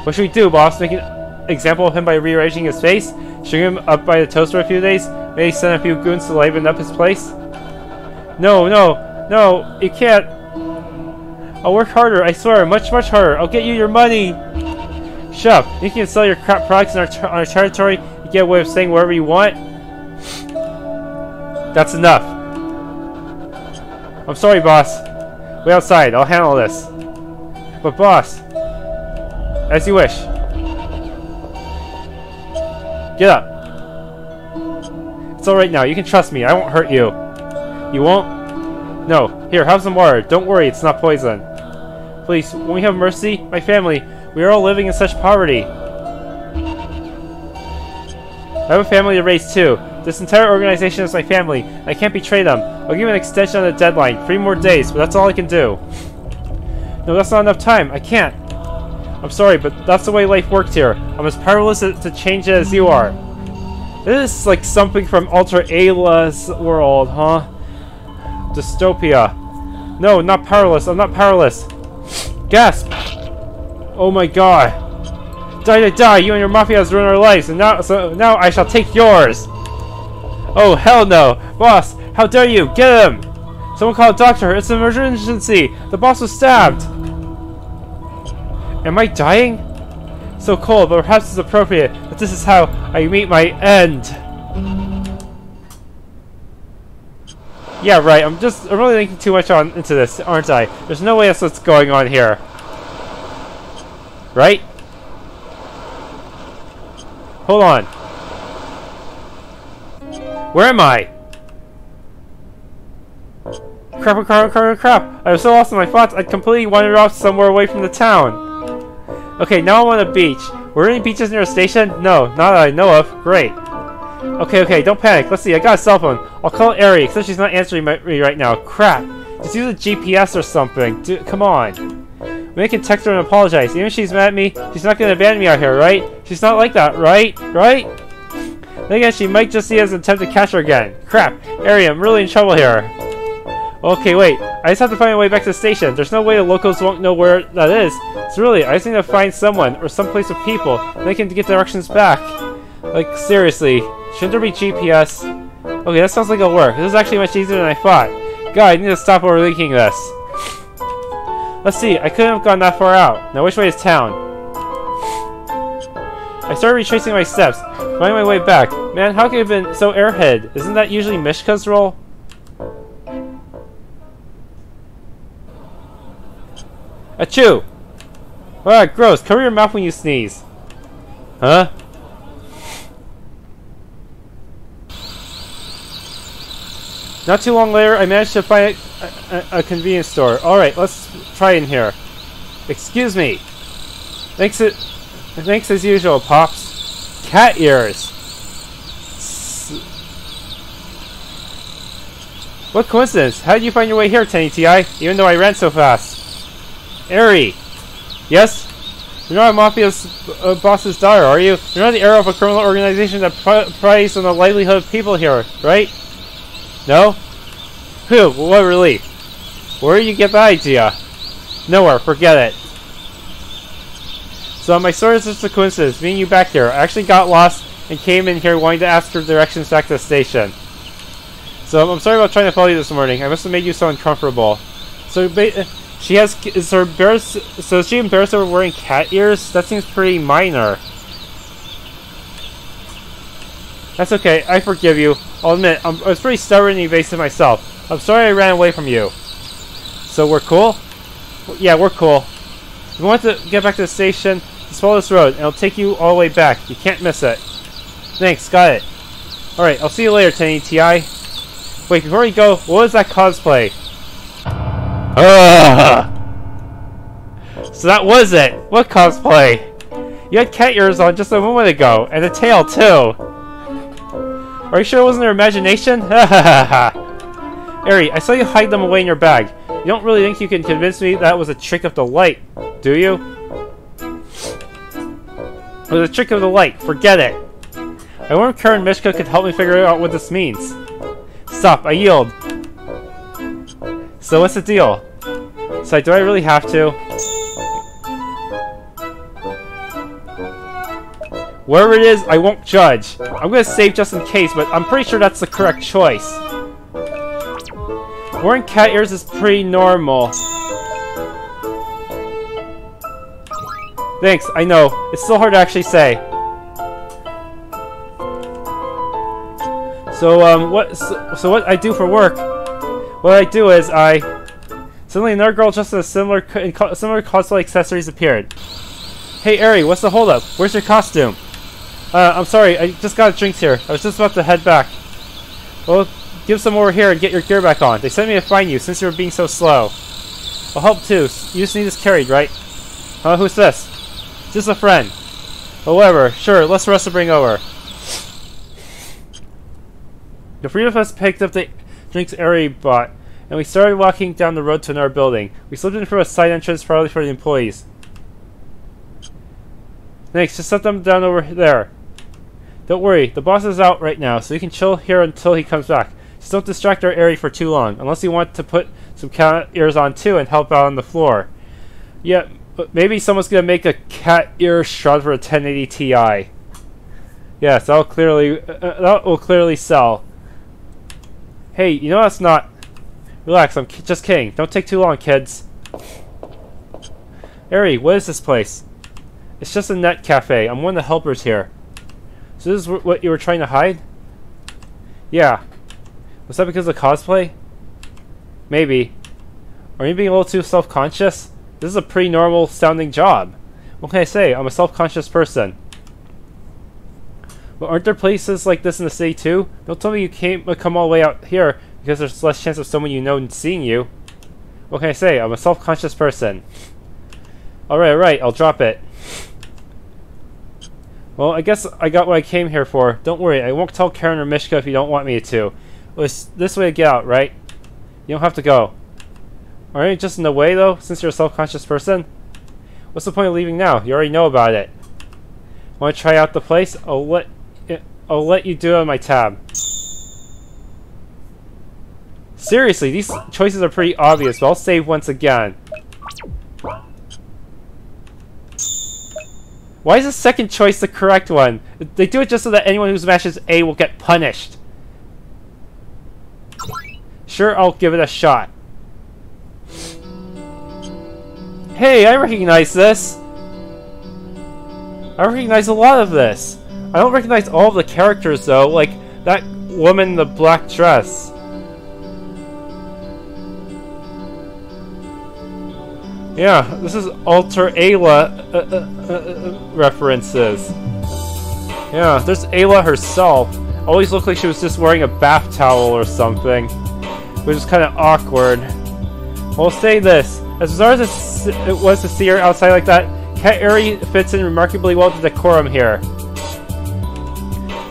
Speaker 1: What should we do, boss? Make an example of him by rearranging his face? String him up by the toast for a few days? Maybe send a few goons to liven up his place? No, you can't. I'll work harder, I swear, much harder. I'll get you your money. Shut up. You can sell your crap products in our territory. You get away with saying whatever you want. That's enough. I'm sorry, boss. Wait outside. I'll handle this. But boss, as you wish. Get up. It's alright now. You can trust me. I won't hurt you. You won't? No. Here, have some water. Don't worry. It's not poison. Please, won't we have mercy? My family. We are all living in such poverty. I have a family to raise too. This entire organization is my family. I can't betray them. I'll give an extension on the deadline. 3 more days, but that's all I can do. No, that's not enough time. I can't. I'm sorry, but that's the way life works here. I'm as powerless to change it as you are. This is like something from Alter Ayla's world, huh? Dystopia. No, not powerless. I'm not powerless. Gasp! Oh my god. Die, die, die! You and your mafia has ruined our lives, and now I shall take yours! Oh, hell no! Boss, how dare you! Get him! Someone call a doctor! It's an emergency! The boss was stabbed! Am I dying? So cold, but perhaps it's appropriate that this is how I meet my end. Yeah, right. I'm really thinking too much into this, aren't I? There's no way that's what's going on here. Right? Hold on. Where am I? Crap. I was so lost in my thoughts, I completely wandered off somewhere away from the town. Okay, now I'm on a beach. Were there any beaches near a station? No, not that I know of. Great. Okay, don't panic. Let's see, I got a cell phone. I'll call Aeri, except she's not answering me right now. Crap. Just use a GPS or something. Dude, come on. Maybe I can text her and apologize. Even if she's mad at me, she's not gonna abandon me out here, right? She's not like that, right? Right? Then again, she might just see it as an attempt to catch her again. Crap. Aeri, I'm really in trouble here. Okay, wait. I just have to find a way back to the station. There's no way the locals won't know where that is. So really, I just need to find someone or some place with people, and they can get directions back. Like, seriously. Shouldn't there be GPS? Okay, that sounds like it'll work. This is actually much easier than I thought. God, I need to stop overthinking this. Let's see, I couldn't have gone that far out. Now which way is town? I started retracing my steps, finding my way back. Man, how could I have been so airhead? Isn't that usually Mishka's role? Achoo! Ah, gross. Cover your mouth when you sneeze. Huh? Not too long later, I managed to find a convenience store. Alright, let's try in here. Excuse me. Thanks as usual, Pops. Cat ears. What coincidence. How did you find your way here, Tenny T.I., even though I ran so fast? Aeri. Yes? You're not a mafia's boss's daughter, are you? You're not the heir of a criminal organization that preys on the livelihood of people here, right? No? Phew, what relief. Where did you get that idea? Nowhere, forget it. So my story is just a coincidence, meeting you back here. I actually got lost and came in here wanting to ask for directions back to the station. So I'm sorry about trying to follow you this morning. I must have made you so uncomfortable. So is she embarrassed over wearing cat ears? That seems pretty minor. That's okay, I forgive you. I'll admit, I was pretty stubborn and evasive myself. I'm sorry I ran away from you. So we're cool? Yeah, we're cool. If you want to get back to the station, just follow this road, and it'll take you all the way back. You can't miss it. Thanks, got it. Alright, I'll see you later, Tenny T.I. Wait, before we go, what was that cosplay? So that was it! What cosplay? You had cat ears on just a moment ago, and a tail too! Are you sure it wasn't your imagination? Ha ha ha ha! Aeri, I saw you hide them away in your bag. You don't really think you can convince me that was a trick of the light, do you? It was a trick of the light, forget it! I wonder if Karen Mishka could help me figure out what this means. Stop, I yield! So what's the deal? So do I really have to? Wherever it is, I won't judge. I'm gonna save just in case, but I'm pretty sure that's the correct choice. Wearing cat ears is pretty normal. Thanks, I know. It's still hard to actually say. So, what I do for work? What I do is suddenly another girl just in similar cosplay accessories appeared. Hey Aeri, what's the holdup? Where's your costume? I'm sorry, I just got drinks here. I was just about to head back. Well, give some over here and get your gear back on. They sent me to find you since you were being so slow. I'll help too. You just need this carried, right? Who's this? Just a friend. Well, whatever. Sure, less for us to bring over. The three of us picked up the drinks Aeri bought, and we started walking down the road to another building. We slipped in through a side entrance probably for the employees. Thanks, just set them down over there. Don't worry, the boss is out right now, so you can chill here until he comes back. Just don't distract our Aeri for too long, unless you want to put some cat ears on too and help out on the floor. Yeah, but maybe someone's gonna make a cat ear shroud for a 1080 Ti. Yes, that will clearly sell. Hey, you know that's not... Relax, I'm just kidding. Don't take too long, kids. Aeri, what is this place? It's just a net cafe. I'm one of the helpers here. So this is what you were trying to hide? Yeah. Was that because of cosplay? Maybe. Are you being a little too self-conscious? This is a pretty normal sounding job. What can I say? I'm a self-conscious person. But aren't there places like this in the city too? Don't tell me you come all the way out here because there's less chance of someone you know seeing you. What can I say? I'm a self-conscious person. Alright, I'll drop it. Well, I guess I got what I came here for. Don't worry, I won't tell Karen or Mishka if you don't want me to. It's this way to get out, right? You don't have to go. Aren't you just in the way though, since you're a self-conscious person? What's the point of leaving now? You already know about it. Want to try out the place? I'll let you do it on my tab. Seriously, these choices are pretty obvious, but I'll save once again. Why is the second choice the correct one? They do it just so that anyone who smashes A will get punished. Sure, I'll give it a shot. Hey, I recognize this! I recognize a lot of this. I don't recognize all of the characters though, like that woman in the black dress. Yeah, this is Alter Ayla references. Yeah, there's Ayla herself. Always looked like she was just wearing a bath towel or something, which is kind of awkward. Well, I'll say this. As bizarre as it was to see her outside like that, Cat Aeri fits in remarkably well to the decorum here.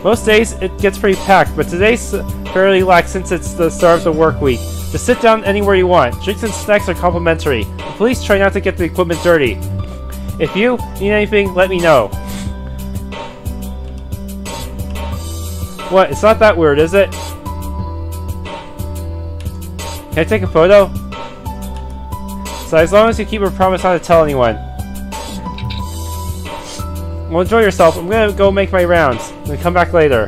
Speaker 1: Most days it gets pretty packed, but today's fairly lax since it's the start of the work week. Just sit down anywhere you want. Drinks and snacks are complimentary. And please try not to get the equipment dirty. If you need anything, let me know. What? It's not that weird, is it? Can I take a photo? So as long as you keep a promise not to tell anyone. Well, enjoy yourself. I'm gonna go make my rounds. Then come back later.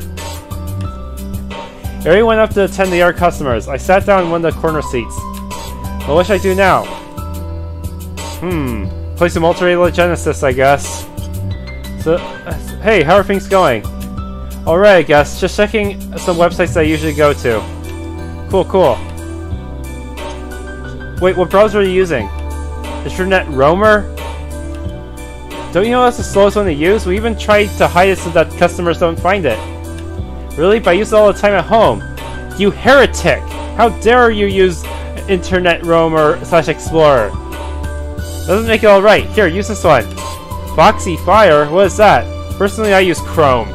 Speaker 1: Aeri went up to attend the other customers. I sat down in one of the corner seats. Well, what should I do now? Play some Alter Ayla Genesis, I guess. So, hey, how are things going? Alright, I guess. Just checking some websites that I usually go to. Cool. Wait, what browser are you using? Internet Roamer? Don't you know that's the slowest one to use? We even tried to hide it so that customers don't find it. Really? But I use it all the time at home. You heretic! How dare you use Internet Roamer / Explorer? Doesn't make it alright. Here, use this one. Foxy Fire? What is that? Personally, I use Chrome.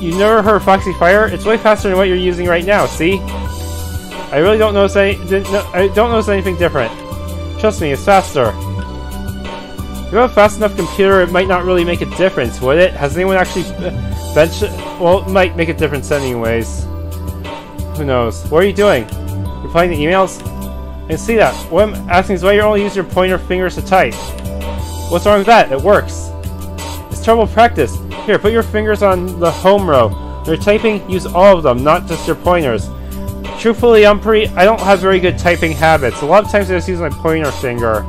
Speaker 1: You never heard of Foxy Fire? It's way faster than what you're using right now, see? I really don't notice anything different. Trust me, it's faster. If you have a fast enough computer, it might not really make a difference, would it? Has anyone actually benched it? Well, it might make a difference anyways. Who knows? What are you doing? Replying to emails? I can see that. What I'm asking is why you only use your pointer fingers to type. What's wrong with that? It works. It's terrible practice. Here, put your fingers on the home row. When you're typing, use all of them, not just your pointers. Truthfully, I don't have very good typing habits. A lot of times I just use my pointer finger.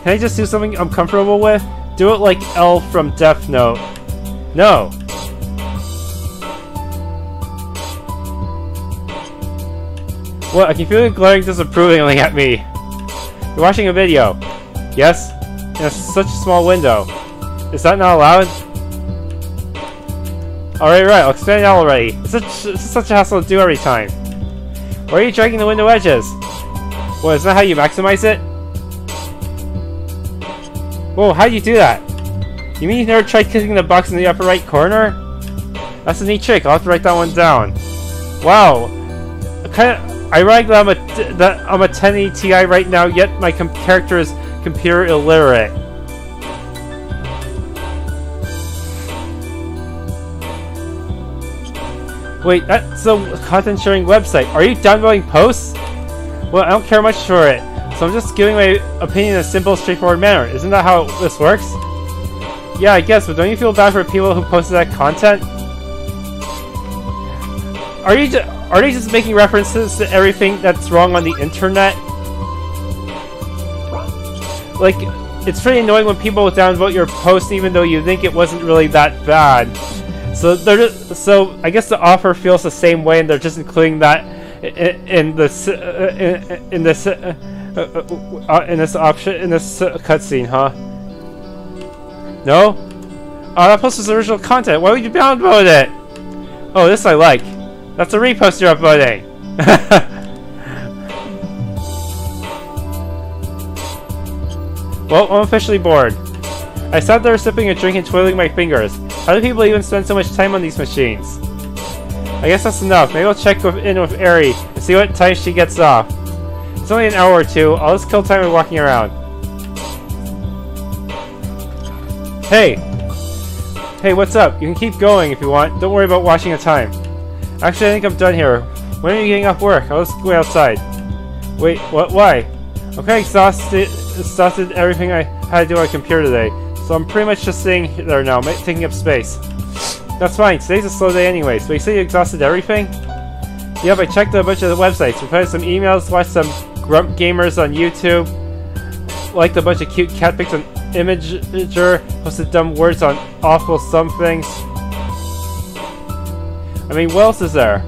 Speaker 1: Can I just do something I'm comfortable with? Do it like L from Death Note. No. What? I can feel you glaring disapprovingly at me. You're watching a video. Yes? In such a small window. Is that not allowed? Alright, I'll expand it out already. It's such a hassle to do every time. Why are you dragging the window edges? What, is that how you maximize it? Whoa, how do you do that? You mean you never tried clicking the box in the upper right corner? That's a neat trick. I'll have to write that one down. Wow. Ironic that I'm a 1080 Ti right now, yet my character is computer illiterate. Wait, that's a content sharing website. Are you downloading posts? Well, I don't care much for it, so I'm just giving my opinion in a simple, straightforward manner. Isn't that how this works? Yeah, I guess, but don't you feel bad for people who posted that content? Are they just making references to everything that's wrong on the internet? Like, it's pretty annoying when people downvote your post even though you think it wasn't really that bad. So I guess the author feels the same way, and they're just including that in this cutscene, huh? No? Oh, that post is original content. Why would you downvote it? Oh, this I like. That's a repost you're uploading. Well, I'm officially bored. I sat there sipping a drink and twiddling my fingers. How do people even spend so much time on these machines? I guess that's enough. Maybe I'll check in with Aeri and see what time she gets off. It's only an hour or two. I'll just kill time with walking around. Hey! Hey, what's up? You can keep going if you want. Don't worry about watching the time. Actually, I think I'm done here. When are you getting off work? I'll just go outside. Wait, what? Why? I'm kinda exhausted everything I had to do on my computer today. So I'm pretty much just sitting there now, taking up space. That's fine, today's a slow day anyways. But you say you exhausted everything? Yep, I checked a bunch of the websites, replied some emails, watched some grump gamers on YouTube, liked a bunch of cute cat pics on Imager, posted dumb words on awful somethings. I mean, what else is there?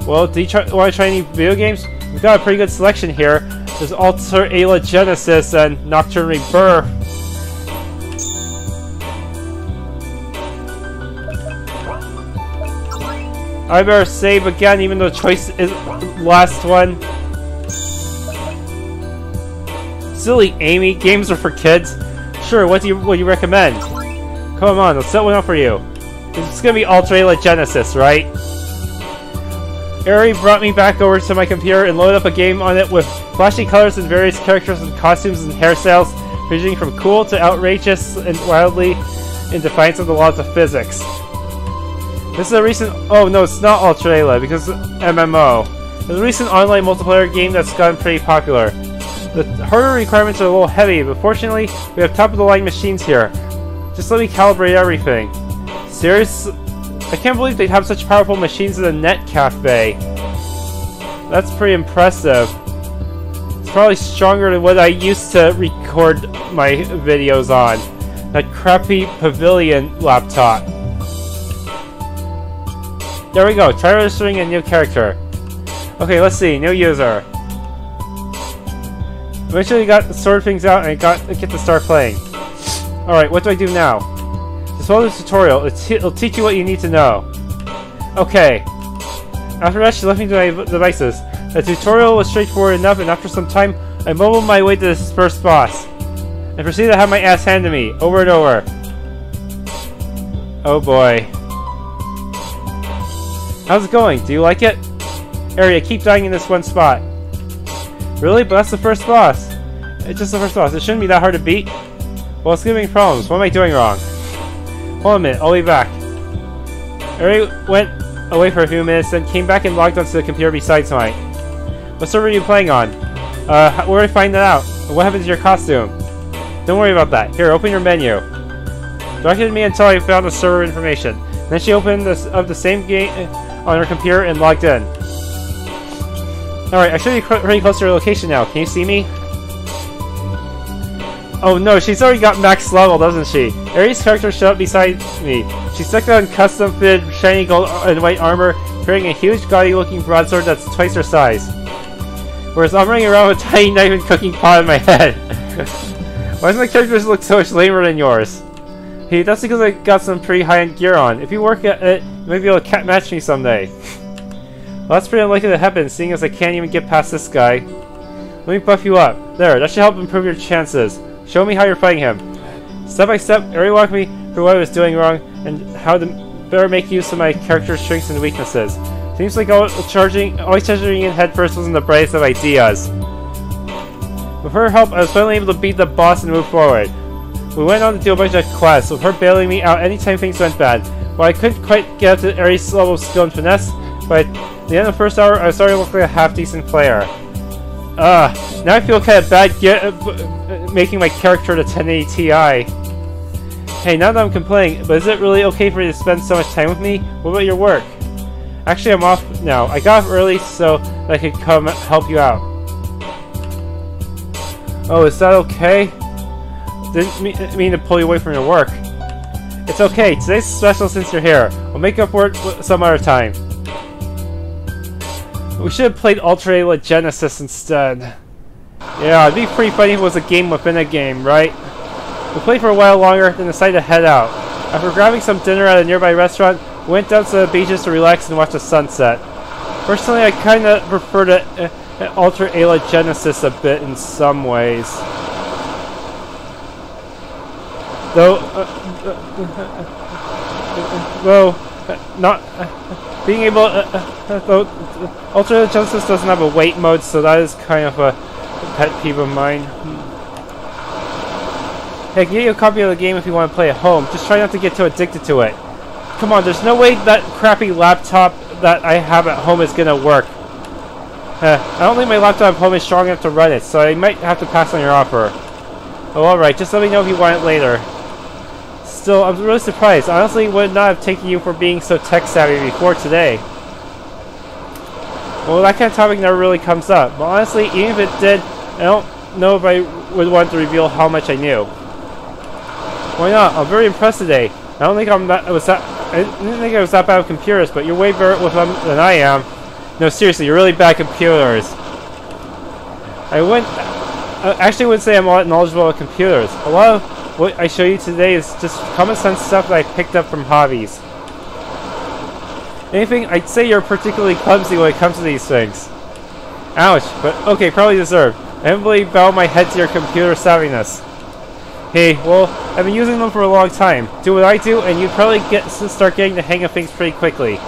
Speaker 1: Well, do you want to try any video games? We've got a pretty good selection here. There's Alter Ayla Genesis and Nocturne Rebirth. I better save again, even though the choice is last one. Silly Amy, games are for kids. Sure, what do you recommend? Come on, I'll set one up for you. It's gonna be Alter Ayla Genesis, right? Aeri brought me back over to my computer and loaded up a game on it with flashy colors and various characters and costumes and hairstyles, ranging from cool to outrageous and wildly in defiance of the laws of physics. This is a recent... Oh no, it's not Alter Ayla, because it's MMO. It's a recent online multiplayer game that's gotten pretty popular. The hardware requirements are a little heavy, but fortunately, we have top-of-the-line machines here. Just let me calibrate everything. Serious? I can't believe they'd have such powerful machines in a net cafe. That's pretty impressive. It's probably stronger than what I used to record my videos on. That crappy Pavilion laptop. There we go, try registering a new character. Okay, let's see, new user. Eventually got to sort things out and I get to start playing. Alright, what do I do now? Just follow this tutorial, it'll teach you what you need to know. Okay. After that, she left me to my devices. The tutorial was straightforward enough, and after some time, I mumbled my way to this first boss. I proceeded to have my ass handed to me, over and over. Oh boy. How's it going? Do you like it? Aeri, I keep dying in this one spot. Really? But that's the first boss. It's just the first boss. It shouldn't be that hard to beat. Well, it's giving me problems. What am I doing wrong? Hold on a minute. I'll be back. Aeri went away for a few minutes, then came back and logged onto the computer beside mine. What server are you playing on? Where do I find that out? What happened to your costume? Don't worry about that. Here, open your menu. Directed me until I found the server information. Then she opened up the same game on her computer and logged in. Alright, I should be pretty close to her location now. Can you see me? Oh no, she's already got max level, doesn't she? Aeri's character showed up beside me. She's stuck on custom-fitted shiny gold and white armor, carrying a huge, gaudy-looking broadsword that's twice her size. Whereas I'm running around with a tiny knife and cooking pot on my head. Why does my character look so much lamer than yours? Hey, that's because I got some pretty high-end gear on. If you work at it, you might be able to match me someday. Well, that's pretty unlikely to happen, seeing as I can't even get past this guy. Let me buff you up. There, that should help improve your chances. Show me how you're fighting him. Step by step, Aeri walked me through what I was doing wrong and how to better make use of my character's strengths and weaknesses. Seems like always charging in head first wasn't the brightest of ideas. With her help, I was finally able to beat the boss and move forward. We went on to do a bunch of quests, with her bailing me out anytime things went bad. While I couldn't quite get up to Aeri's level of skill and finesse, but at the end of the first hour, I was starting to look like a half-decent player. Now I feel kind of bad making my character the 1080 Ti. Hey, now that I'm complaining, but is it really okay for you to spend so much time with me? What about your work? Actually, I'm off now. I got off early so that I could come help you out. Oh, is that okay? Didn't mean to pull you away from your work. It's okay. Today's special since you're here. We'll make up for it some other time. We should have played Ultra Genesis instead. Yeah, it'd be pretty funny if it was a game within a game, right? We played for a while longer, then decided to head out. After grabbing some dinner at a nearby restaurant, we went down to the beaches to relax and watch the sunset. Personally, I kinda prefer to Ultra Genesis a bit in some ways. Though, not being able. Though Ultra Genesis doesn't have a wait mode, so that is kind of a pet peeve of mine. Hey, I can get you a copy of the game if you want to play at home. Just try not to get too addicted to it. Come on, there's no way that crappy laptop that I have at home is gonna work. I don't think my laptop at home is strong enough to run it, so I might have to pass on your offer. Oh, alright, just let me know if you want it later. Still, I'm really surprised. Honestly, would not have taken you for being so tech-savvy before today. Well, that kind of topic never really comes up, but honestly, even if it did, I don't know if I would want to reveal how much I knew. Why not? I'm very impressed today. I didn't think I was that bad with computers, but you're way better with them than I am. No, seriously, you're really bad at computers. I actually wouldn't say I'm all that knowledgeable about computers. A lot of what I show you today is just common sense stuff that I picked up from hobbies. Anything, I'd say you're particularly clumsy when it comes to these things. Ouch, but okay, probably deserved. I haven't really bowed my head to your computer savviness. Hey, well, I've been using them for a long time. Do what I do, and you'd probably start getting the hang of things pretty quickly.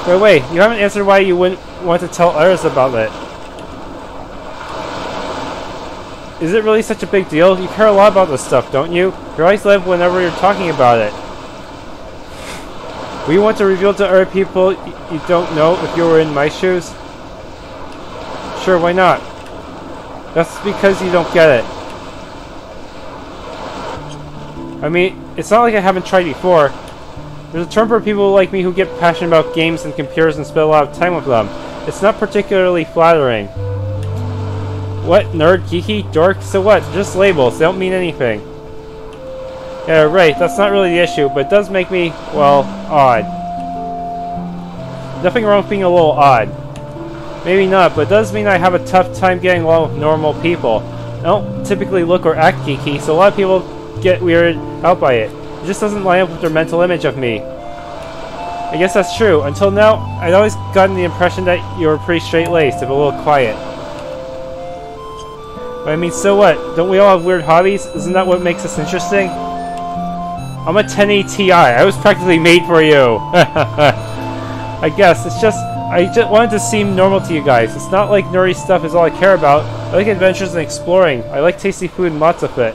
Speaker 1: By the way, you haven't answered why you wouldn't want to tell others about it. Is it really such a big deal? You care a lot about this stuff, don't you? Your eyes live whenever you're talking about it. Will you want to reveal to other people you don't know if you were in my shoes? Sure, why not? That's because you don't get it. I mean, it's not like I haven't tried before. There's a term for people like me who get passionate about games and computers and spend a lot of time with them. It's not particularly flattering. What? Nerd? Geeky? Dork? So what? Just labels. They don't mean anything. Yeah, right. That's not really the issue, but it does make me, well, odd. Nothing wrong with being a little odd. Maybe not, but it does mean I have a tough time getting along with normal people. I don't typically look or act geeky, so a lot of people get weirded out by it. It just doesn't line up with their mental image of me. I guess that's true. Until now, I'd always gotten the impression that you were pretty straight-laced, if a little quiet. But I mean, so what? Don't we all have weird hobbies? Isn't that what makes us interesting? I'm a 1080 Ti. I was practically made for you. I guess. It's just... I just wanted to seem normal to you guys. It's not like nerdy stuff is all I care about. I like adventures and exploring. I like tasty food and lots of it.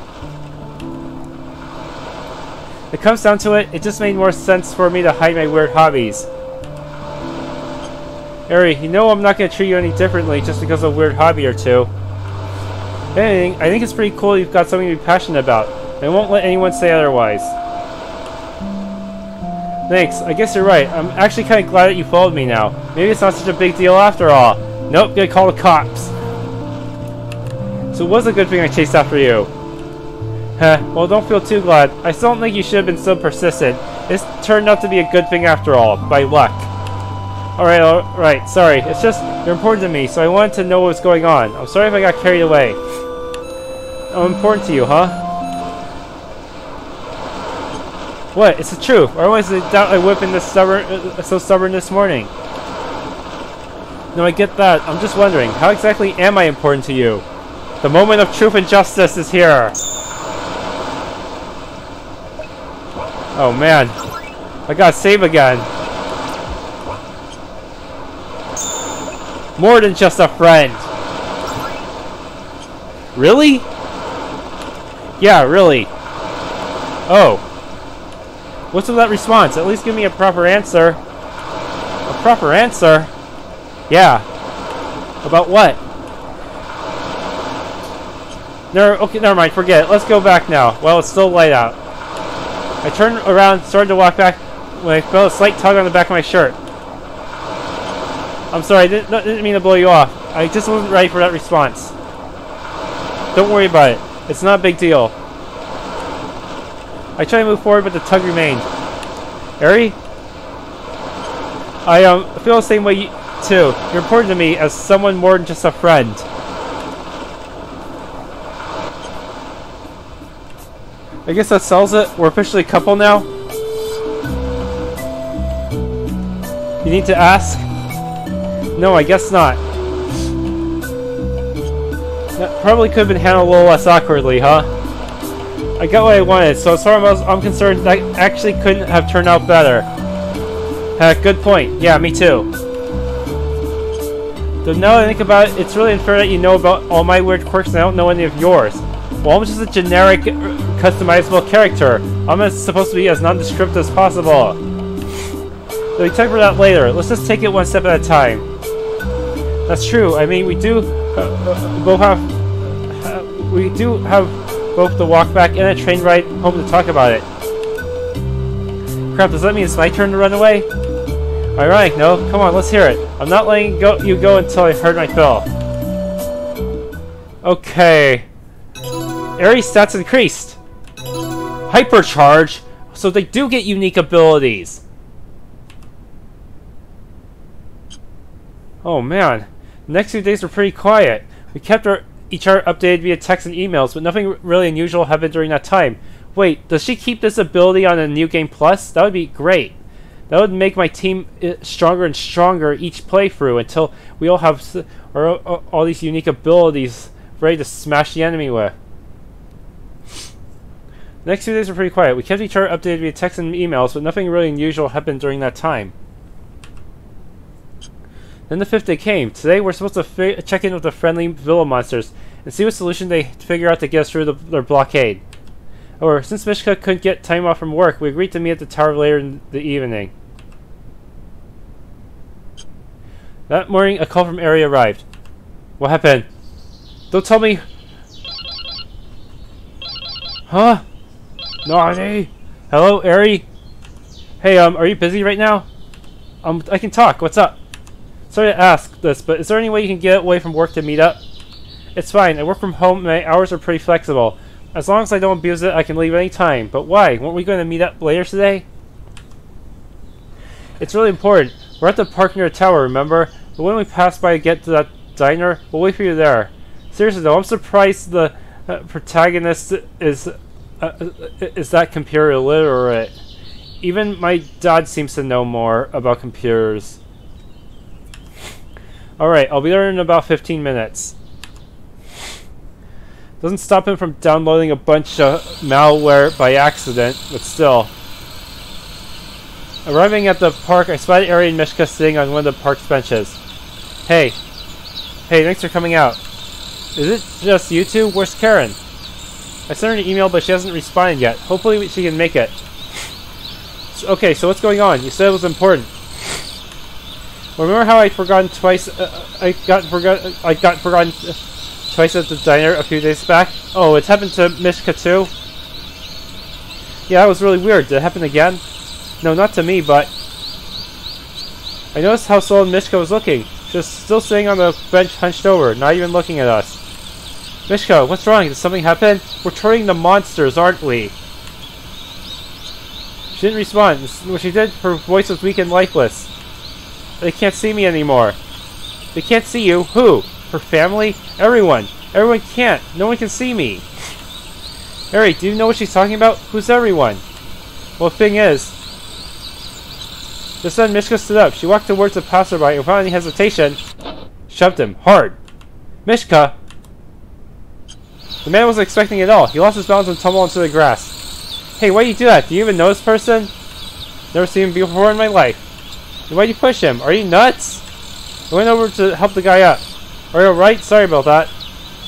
Speaker 1: It comes down to it, it just made more sense for me to hide my weird hobbies. Aeri, you know I'm not going to treat you any differently just because of a weird hobby or two. If anything, I think it's pretty cool you've got something to be passionate about. I won't let anyone say otherwise. Thanks, I guess you're right. I'm actually kind of glad that you followed me now. Maybe it's not such a big deal after all. Nope, gonna call the cops. So it was a good thing I chased after you. Heh, well don't feel too glad. I still don't think you should have been so persistent. This turned out to be a good thing after all, by luck. Alright, sorry. It's just, you're important to me, so I wanted to know what was going on. I'm sorry if I got carried away. I'm important to you, huh? What? It's the truth. Or otherwise I doubt I would have been so stubborn this morning. No, I get that. I'm just wondering, how exactly am I important to you? The moment of truth and justice is here. Oh man. I gotta save again. More than just a friend. Really? Yeah, really. Oh. What's with that response? At least give me a proper answer. A proper answer? Yeah. About what? Okay, never mind, forget it. Let's go back now. Well, it's still light out. I turned around, started to walk back, when I felt a slight tug on the back of my shirt. I'm sorry, I didn't mean to blow you off. I just wasn't ready for that response. Don't worry about it. It's not a big deal. I tried to move forward, but the tug remained. Aeri? I feel the same way too. You're important to me as someone more than just a friend. I guess that sells it. We're officially a couple now. You need to ask? No, I guess not. That probably could have been handled a little less awkwardly, huh? I got what I wanted, so as far as I'm concerned, that actually couldn't have turned out better. Good point. Yeah, me too. Though now that I think about it, it's really unfair that you know about all my weird quirks and I don't know any of yours. Well, I'm just a generic, customizable character. I'm supposed to be as nondescript as possible. So we talk about that later. Let's just take it one step at a time. That's true. I mean, we do have both the walk back and a train ride home to talk about it. Crap, does that mean it's my turn to run away? Ironic, no? Come on, let's hear it. I'm not letting you go until I heard my fill. Okay. Aeri stats increased. Hypercharge, so they do get unique abilities. Oh man, the next few days were pretty quiet. We kept each other updated via text and emails, but nothing really unusual happened during that time. Wait, does she keep this ability on a New Game Plus? That would be great. That would make my team stronger and stronger each playthrough until we all have all these unique abilities ready to smash the enemy with. The next few days were pretty quiet. We kept each other updated via text and emails, but nothing really unusual happened during that time. Then the 5th day came. Today we're supposed to check in with the friendly villa monsters and see what solution they figure out to get us through their blockade. However, since Mishka couldn't get time off from work, we agreed to meet at the tower later in the evening. That morning, a call from Aeri arrived. What happened? Don't tell me. Huh? Nani? Hello, Aeri? Hey, are you busy right now? I can talk. What's up? Sorry to ask this, but is there any way you can get away from work to meet up? It's fine. I work from home and my hours are pretty flexible. As long as I don't abuse it, I can leave any time. But why? Weren't we going to meet up later today? It's really important. We're at the park near the tower, remember? But when we pass by to get to that diner, we'll wait for you there. Seriously though, I'm surprised the protagonist is that computer illiterate. Even my dad seems to know more about computers. Alright, I'll be there in about 15 minutes. Doesn't stop him from downloading a bunch of malware by accident, but still. Arriving at the park, I spotted Aeri and Mishka sitting on one of the park's benches. Hey, thanks for coming out. Is it just you two? Where's Karen? I sent her an email, but she hasn't responded yet. Hopefully she can make it. Okay, so what's going on? You said it was important. Remember how I'd forgotten twice? I got forgotten twice at the diner a few days back. Oh, it's happened to Mishka too. Yeah, that was really weird. Did it happen again? No, not to me, but I noticed how sullen Mishka was looking. She was still sitting on the bench, hunched over, not even looking at us. Mishka, what's wrong? Did something happen? We're turning the monsters, aren't we? She didn't respond. When she did, her voice was weak and lifeless. They can't see me anymore. They can't see you? Who? Her family? Everyone. Everyone can't. No one can see me. Aeri, do you know what she's talking about? Who's everyone? Well, the thing is... Just then, Mishka stood up. She walked towards the passerby and without any hesitation, shoved him. Hard. Mishka! The man wasn't expecting it at all. He lost his balance and tumbled into the grass. Hey, why do you do that? Do you even know this person? Never seen him before in my life. Why'd you push him? Are you nuts? I went over to help the guy up. Are you alright? Sorry about that.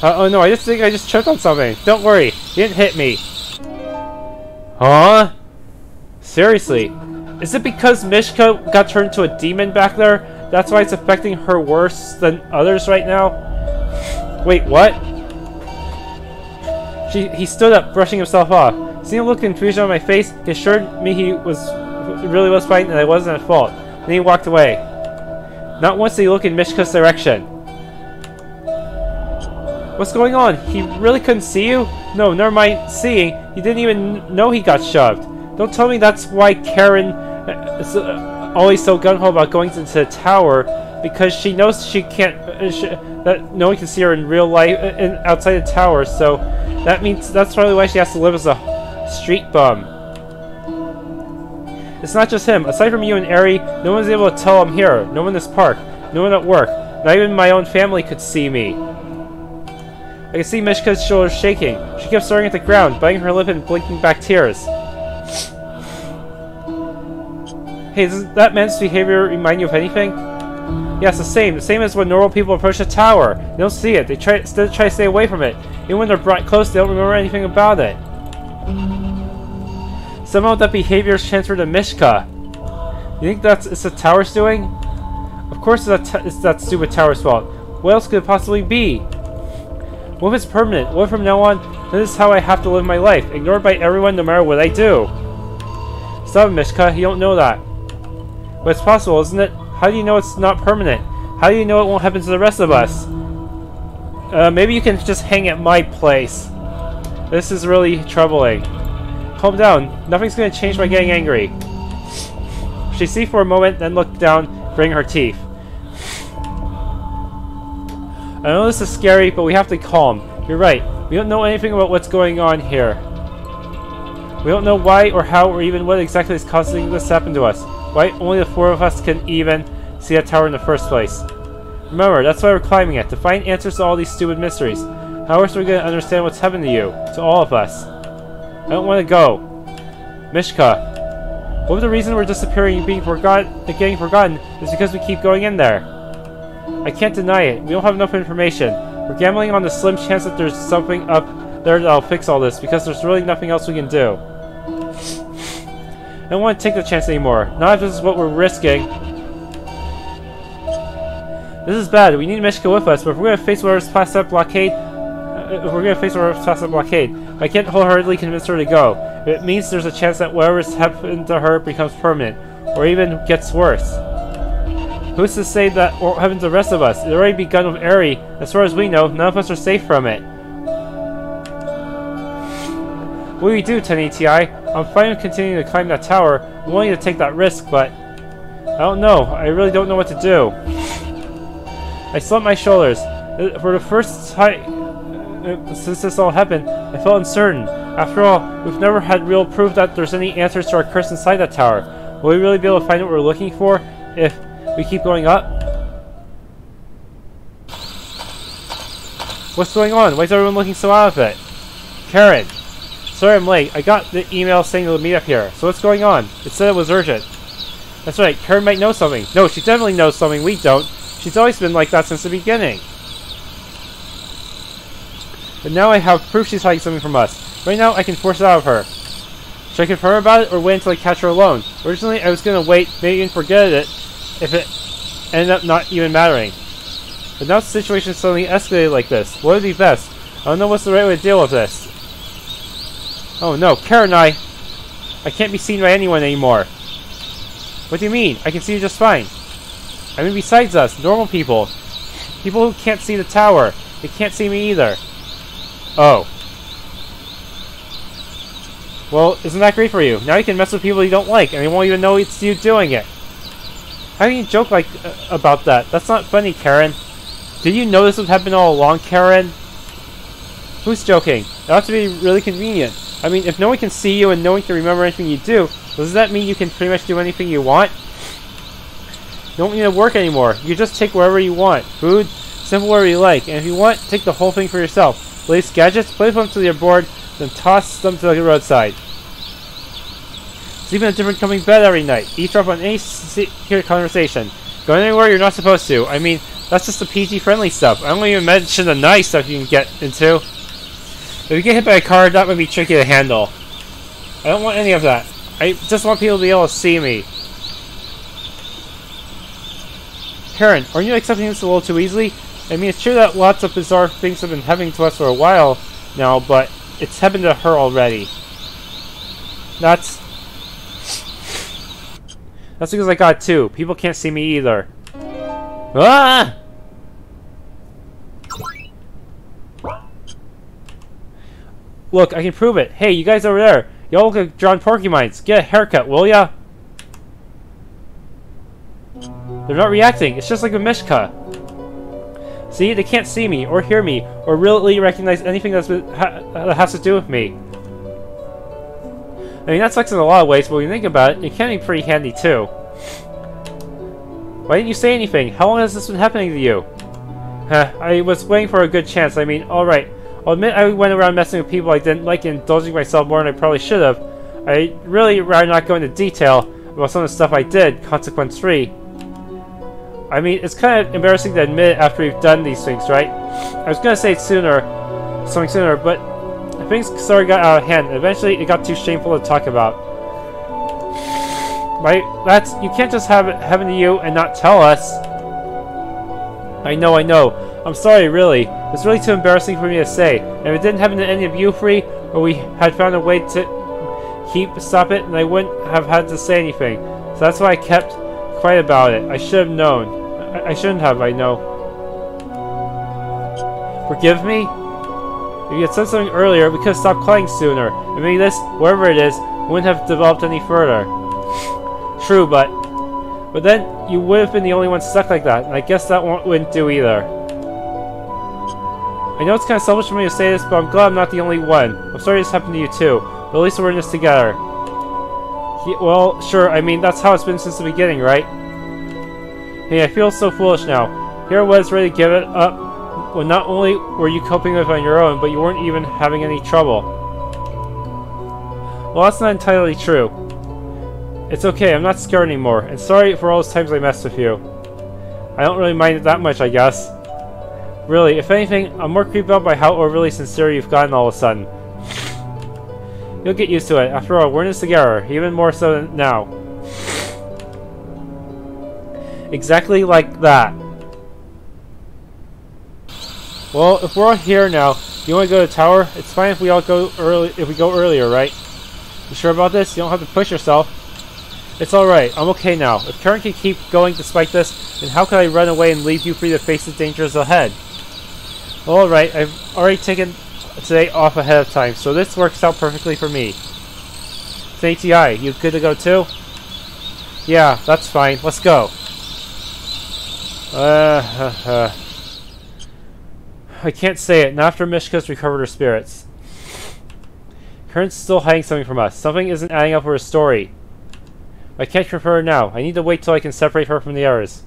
Speaker 1: Oh no, I just think I just tripped on something. Don't worry, he didn't hit me. Huh? Seriously? Is it because Mishka got turned into a demon back there? That's why it's affecting her worse than others right now? Wait, what? He stood up, brushing himself off. Seeing a look of confusion on my face, he assured me he really was fine and I wasn't at fault. Then he walked away. Not once did he look in Mishka's direction. What's going on? He really couldn't see you? No, never mind seeing. He didn't even know he got shoved. Don't tell me that's why Karen is always so gung-ho about going into the tower, because she knows she can't, that no one can see her in real life, outside the tower, so that means that's probably why she has to live as a street bum. It's not just him. Aside from you and Aeri, no one's able to tell I'm here. No one in this park. No one at work. Not even my own family could see me. I could see Mishka's shoulders shaking. She kept staring at the ground, biting her lip and blinking back tears. Hey, does that man's behavior remind you of anything? Yeah, it's the same. The same as when normal people approach a tower. They don't see it. They instead try to stay away from it. Even when they're brought close, they don't remember anything about it. Somehow that behavior is transferred to Mishka. You think it's the tower's doing? Of course it's that stupid tower's fault. What else could it possibly be? What if it's permanent? What if from now on, this is how I have to live my life, ignored by everyone no matter what I do? Stop, Mishka, you don't know that. But it's possible, isn't it? How do you know it's not permanent? How do you know it won't happen to the rest of us? Maybe you can just hang at my place. This is really troubling. Calm down. Nothing's going to change by getting angry. She ceased for a moment, then looked down, gritting her teeth. I know this is scary, but we have to be calm. You're right. We don't know anything about what's going on here. We don't know why or how or even what exactly is causing this to happen to us. Why only the four of us can even see that tower in the first place. Remember, that's why we're climbing it, to find answers to all these stupid mysteries. How else are we going to understand what's happened to you? To all of us. I don't want to go. Mishka. What if the reason we're disappearing and getting forgotten is because we keep going in there? I can't deny it. We don't have enough information. We're gambling on the slim chance that there's something up there that'll fix all this, because there's really nothing else we can do. I don't want to take the chance anymore. Not if this is what we're risking. This is bad. We need Mishka with us, but if we're going to face whatever's past that blockade, I can't wholeheartedly convince her to go. It means there's a chance that whatever's happened to her becomes permanent, or even gets worse. Who's to say that won't happen to the rest of us? It already begun with Aeri. As far as we know, none of us are safe from it. What do we do, 10ATI? I'm fine with continuing to climb that tower. I'm willing to take that risk, but I don't know. I really don't know what to do. I slumped my shoulders. For the first time since this all happened, I felt uncertain. After all, we've never had real proof that there's any answers to our curse inside that tower. Will we really be able to find what we're looking for if we keep going up? What's going on? Why is everyone looking so out of it? Karen. Sorry I'm late. I got the email saying we'll meet up here. So what's going on? It said it was urgent. That's right. Karen might know something. No, she definitely knows something we don't. She's always been like that since the beginning. But now I have proof she's hiding something from us. Right now, I can force it out of her. Should I confirm about it or wait until I catch her alone? Originally, I was going to wait, maybe even forget it, if it ended up not even mattering. But now the situation suddenly escalated like this. What would be best? I don't know what's the right way to deal with this. Oh no, Karen and I can't be seen by anyone anymore. What do you mean? I can see you just fine. I mean, besides us, normal people. People who can't see the tower. They can't see me either. Oh. Well, isn't that great for you? Now you can mess with people you don't like, and they won't even know it's you doing it. How can you joke like about that? That's not funny, Karen. Did you know this would happen all along, Karen? Who's joking? It ought to be really convenient. I mean, if no one can see you and no one can remember anything you do, does that mean you can pretty much do anything you want? You don't need to work anymore. You just take wherever you want. Food, simple wherever you like. And if you want, take the whole thing for yourself. Latest gadgets, play them to your board, then toss them to the roadside. Sleep in a different coming bed every night. Eavesdrop on any secret conversation. Go anywhere you're not supposed to. I mean, that's just the PG-friendly stuff. I don't even mention the nice stuff you can get into. If you get hit by a car, that might be tricky to handle. I don't want any of that. I just want people to be able to see me. Karen, aren't you accepting this a little too easily? I mean, it's true that lots of bizarre things have been happening to us for a while now, but it's happened to her already. That's because I got two. People can't see me either. Ah! Look, I can prove it. Hey, you guys over there. Y'all look like drawn porcupines. Get a haircut, will ya? They're not reacting. It's just like a Mishka. See, they can't see me, or hear me, or really recognize anything that has to do with me. I mean, that sucks in a lot of ways, but when you think about it, it can be pretty handy too. Why didn't you say anything? How long has this been happening to you? I was waiting for a good chance. I mean, alright. I'll admit I went around messing with people I didn't like and indulging myself more than I probably should have. I'd really rather not go into detail about some of the stuff I did, consequence free. I mean, it's kind of embarrassing to admit it after we've done these things, right? I was gonna say something sooner, but things sort of got out of hand, and eventually it got too shameful to talk about. You can't just have it happen to you and not tell us. I know. I'm sorry, really. It's really too embarrassing for me to say. And if it didn't happen to any of you three, or we had found a way to stop it, then I wouldn't have had to say anything. So that's why I kept quiet about it. I should have known. I shouldn't have, I know. Forgive me? If you had said something earlier, we could have stopped crying sooner. And maybe this, whatever it is, wouldn't have developed any further. True, but then you would have been the only one stuck like that, and I guess that wouldn't do either. I know it's kind of selfish for me to say this, but I'm glad I'm not the only one. I'm sorry this happened to you too, but at least we're in this together. Well, sure, I mean, that's how it's been since the beginning, right? Hey, I feel so foolish now. Here I was ready to give it up when not only were you coping with it on your own, but you weren't even having any trouble. Well, that's not entirely true. It's okay, I'm not scared anymore, and sorry for all those times I messed with you. I don't really mind it that much, I guess. Really, if anything, I'm more creeped out by how overly sincere you've gotten all of a sudden. You'll get used to it. After all, we're in this together, even more so now. Exactly like that. Well, if we're all here now, you want to go to the tower? It's fine if we all go early. If we go earlier, right? You sure about this? You don't have to push yourself. It's alright, I'm okay now. If Karen can keep going despite this, then how could I run away and leave you free to face the dangers ahead? Well, alright, I've already taken today off ahead of time, so this works out perfectly for me. It's ATI, you good to go too? Yeah, that's fine, let's go. I can't say it, not after Mishka's recovered her spirits. Karen's still hiding something from us. Something isn't adding up with her story. I can't confirm her now. I need to wait till I can separate her from the others.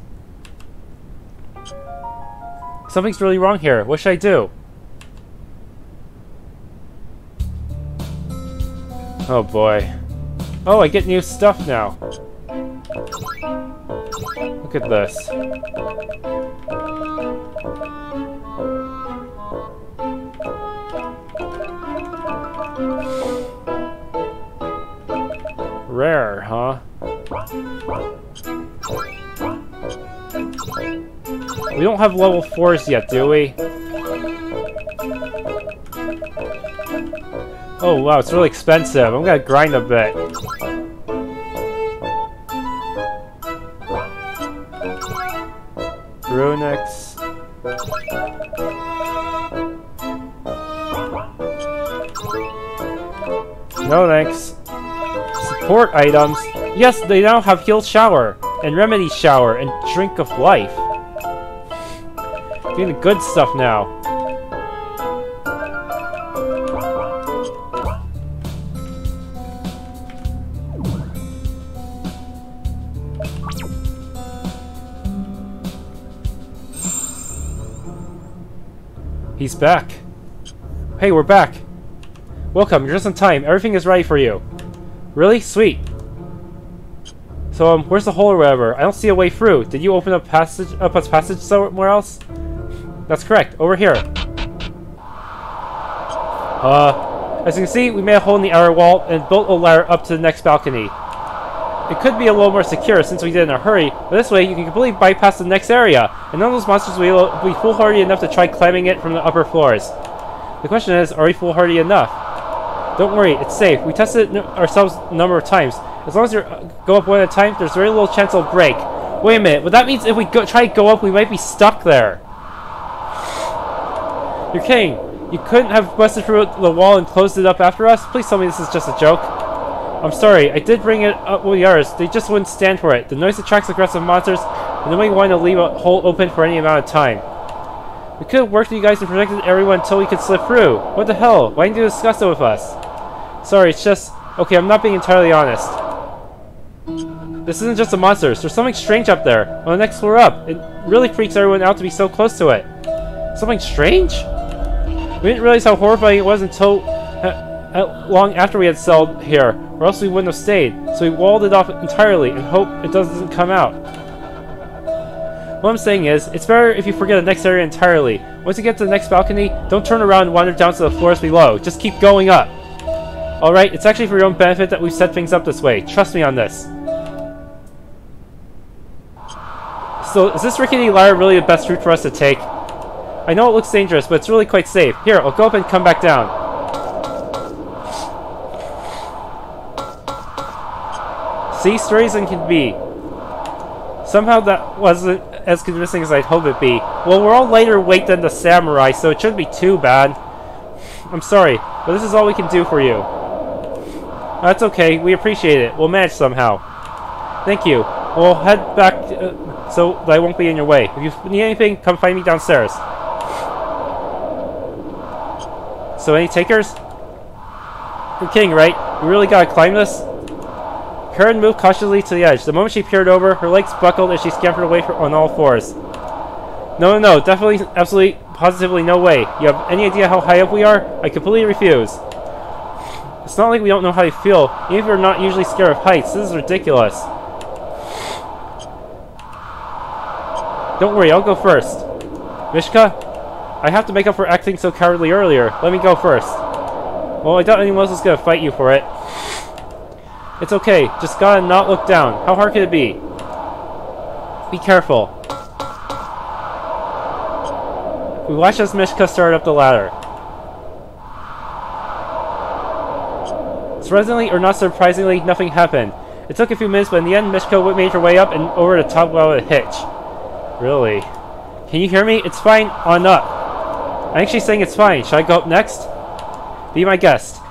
Speaker 1: Something's really wrong here. What should I do? Oh boy. Oh, I get new stuff now. Look at this. Rare, huh? We don't have level 4s yet, do we? Oh wow, it's really expensive. I'm gonna grind a bit. Runics. No thanks. Support items. Yes, they now have Heal Shower, and Remedy Shower, and Drink of Life. Getting the good stuff now. He's back. Hey, we're back. Welcome, you're just in time. Everything is ready for you. Really? Sweet. So, where's the hole or whatever? I don't see a way through. Did you open a passage somewhere else? That's correct. Over here. As you can see, we made a hole in the outer wall and built a ladder up to the next balcony. It could be a little more secure since we did it in a hurry, but this way you can completely bypass the next area, and none of those monsters will be foolhardy enough to try climbing it from the upper floors. The question is, are we foolhardy enough? Don't worry, it's safe. We tested it ourselves a number of times. As long as you go up one at a time, there's very little chance it'll break. Wait a minute, well that means if we try to go up, we might be stuck there. You're kidding. You couldn't have busted through the wall and closed it up after us? Please tell me this is just a joke. I'm sorry, I did bring it up with the others. They just wouldn't stand for it. The noise attracts aggressive monsters, and nobody wanted to leave a hole open for any amount of time. We could have worked with you guys and protected everyone until we could slip through. What the hell? Why didn't you discuss it with us? Sorry, it's just... Okay, I'm not being entirely honest. This isn't just the monsters. There's something strange up there, on the next floor up. It really freaks everyone out to be so close to it. Something strange? We didn't realize how horrifying it was until long after we had settled here, or else we wouldn't have stayed. So we walled it off entirely and hope it doesn't come out. What I'm saying is, it's better if you forget the next area entirely. Once you get to the next balcony, don't turn around and wander down to the floors below. Just keep going up. Alright, it's actually for your own benefit that we've set things up this way. Trust me on this. So, is this rickety ladder really the best route for us to take? I know it looks dangerous, but it's really quite safe. Here, I'll go up and come back down. See, straight as it can be. Somehow that wasn't as convincing as I'd hope it'd be. Well, we're all lighter weight than the samurai, so it shouldn't be too bad. I'm sorry, but this is all we can do for you. That's okay, we appreciate it. We'll manage somehow. Thank you. We'll head back so that I won't be in your way. If you need anything, come find me downstairs. So, any takers? You're kidding, right? We really gotta climb this? Karen moved cautiously to the edge. The moment she peered over, her legs buckled as she scampered away on all fours. No, definitely, absolutely, positively no way. You have any idea how high up we are? I completely refuse. It's not like we don't know how you feel. Even if you're not usually scared of heights, this is ridiculous. Don't worry, I'll go first. Mishka? I have to make up for acting so cowardly earlier. Let me go first. Well, I doubt anyone else is gonna fight you for it. It's okay, just gotta not look down. How hard could it be? Be careful. We watched as Mishka started up the ladder. Surprisingly, or not surprisingly, nothing happened. It took a few minutes, but in the end, Mishka made her way up and over the top without a hitch. Really? Can you hear me? It's fine. On up. I'm actually saying it's fine. Should I go up next? Be my guest.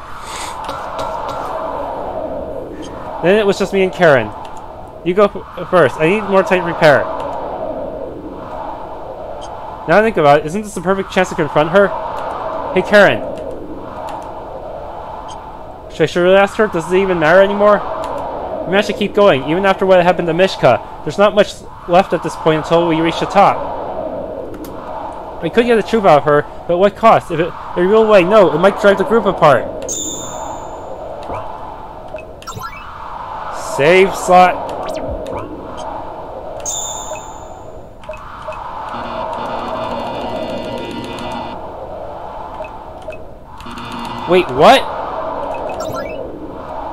Speaker 1: Then it was just me and Karen. You go first. I need more time to prepare. Now I think about it, isn't this the perfect chance to confront her? Hey Karen. Should I really ask her? Does it even matter anymore? We managed to keep going, even after what happened to Mishka. There's not much left at this point until we reach the top. We could get the truth out of her, but at what cost? If the real way, no, it might drive the group apart. Save slot. Wait, what?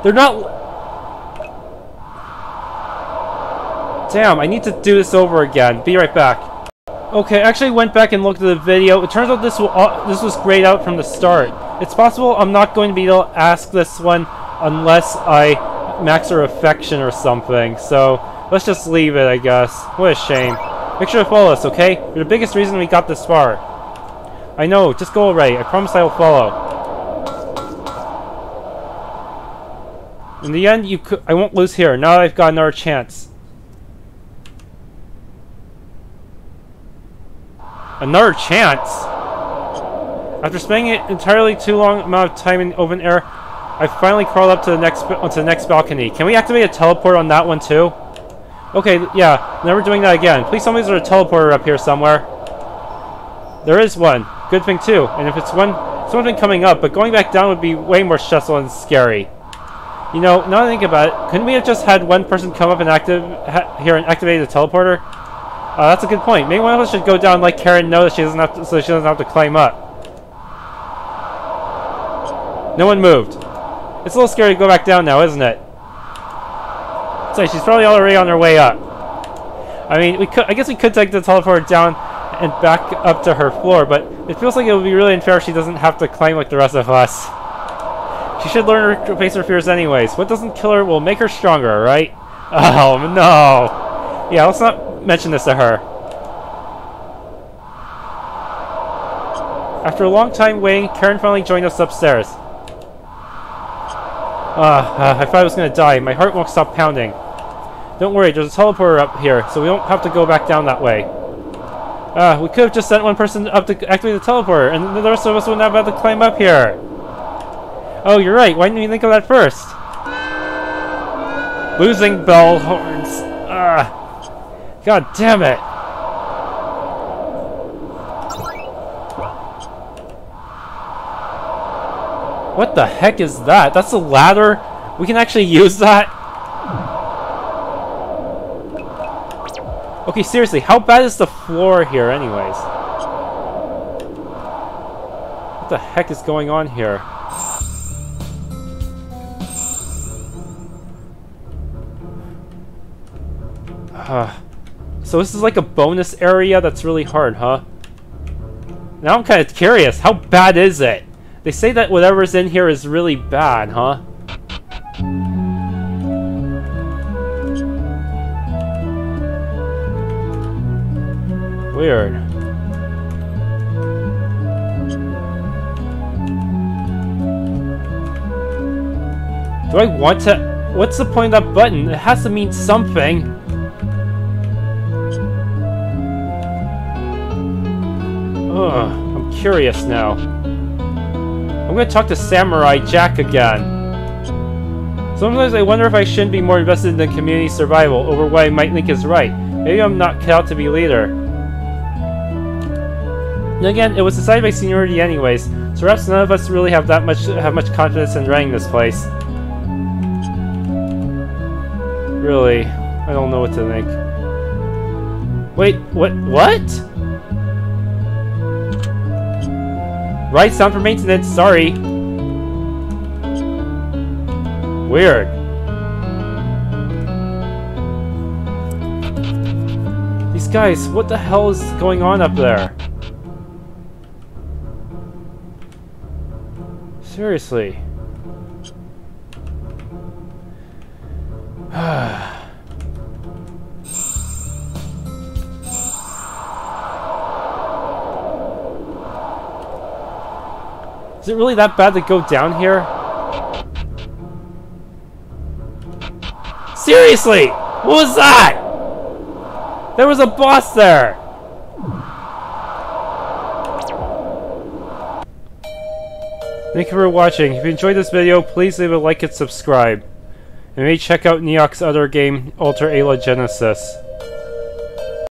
Speaker 1: They're not... Damn, I need to do this over again. Be right back. Okay, I actually went back and looked at the video. It turns out this was grayed out from the start. It's possible I'm not going to be able to ask this one unless I max her affection or something. So, let's just leave it, I guess. What a shame. Make sure to follow us, okay? You're the biggest reason we got this far. I know, just go already. I promise I will follow. In the end, I won't lose here, now that I've got another chance. Another chance? After spending an entirely too long amount of time in open air, I finally crawled up to onto the next balcony. Can we activate a teleport on that one too? Okay, yeah, never doing that again. Please tell me there's a teleporter up here somewhere. There is one. Good thing too. And if it's one thing coming up, but going back down would be way more stressful and scary. You know, now that I think about it, couldn't we have just had one person come up and here and activate the teleporter? That's a good point. Maybe one of us should go down, let Karen know that she doesn't have to, so she doesn't have to climb up. No one moved. It's a little scary to go back down now, isn't it? So she's probably already on her way up. I mean, I guess we could take the teleporter down and back up to her floor, but it feels like it would be really unfair if she doesn't have to climb like the rest of us. She should learn to face her fears anyways. What doesn't kill her will make her stronger, right? Oh, no. Yeah, let's not mention this to her. After a long time waiting, Karen finally joined us upstairs. I thought I was going to die. My heart won't stop pounding. Don't worry, there's a teleporter up here, so we don't have to go back down that way. We could have just sent one person up to activate the teleporter, and the rest of us wouldn't have had to climb up here. Oh, you're right. Why didn't we think of that first? Losing bell horns. God damn it. What the heck is that? That's a ladder? We can actually use that? Okay, seriously, how bad is the floor here anyways? What the heck is going on here? So this is like a bonus area that's really hard, huh? Now I'm kind of curious, how bad is it? They say that whatever's in here is really bad, huh? Weird. Do I want to... What's the point of that button? It has to mean something. Ugh, I'm curious now. I'm gonna talk to Samurai Jack again. Sometimes I wonder if I shouldn't be more invested in the community survival over what I might think is right. Maybe I'm not cut out to be leader. And again, it was decided by seniority anyways, so perhaps none of us really have much confidence in running this place. Really, I don't know what to think. Wait, what? Right, sound for maintenance, sorry. Weird. These guys, what the hell is going on up there? Seriously. Is it really that bad to go down here? Seriously! What was that? There was a boss there! Thank you for watching. If you enjoyed this video, please leave a like and subscribe. And maybe check out Neok's other game, Alter Ela Genesis.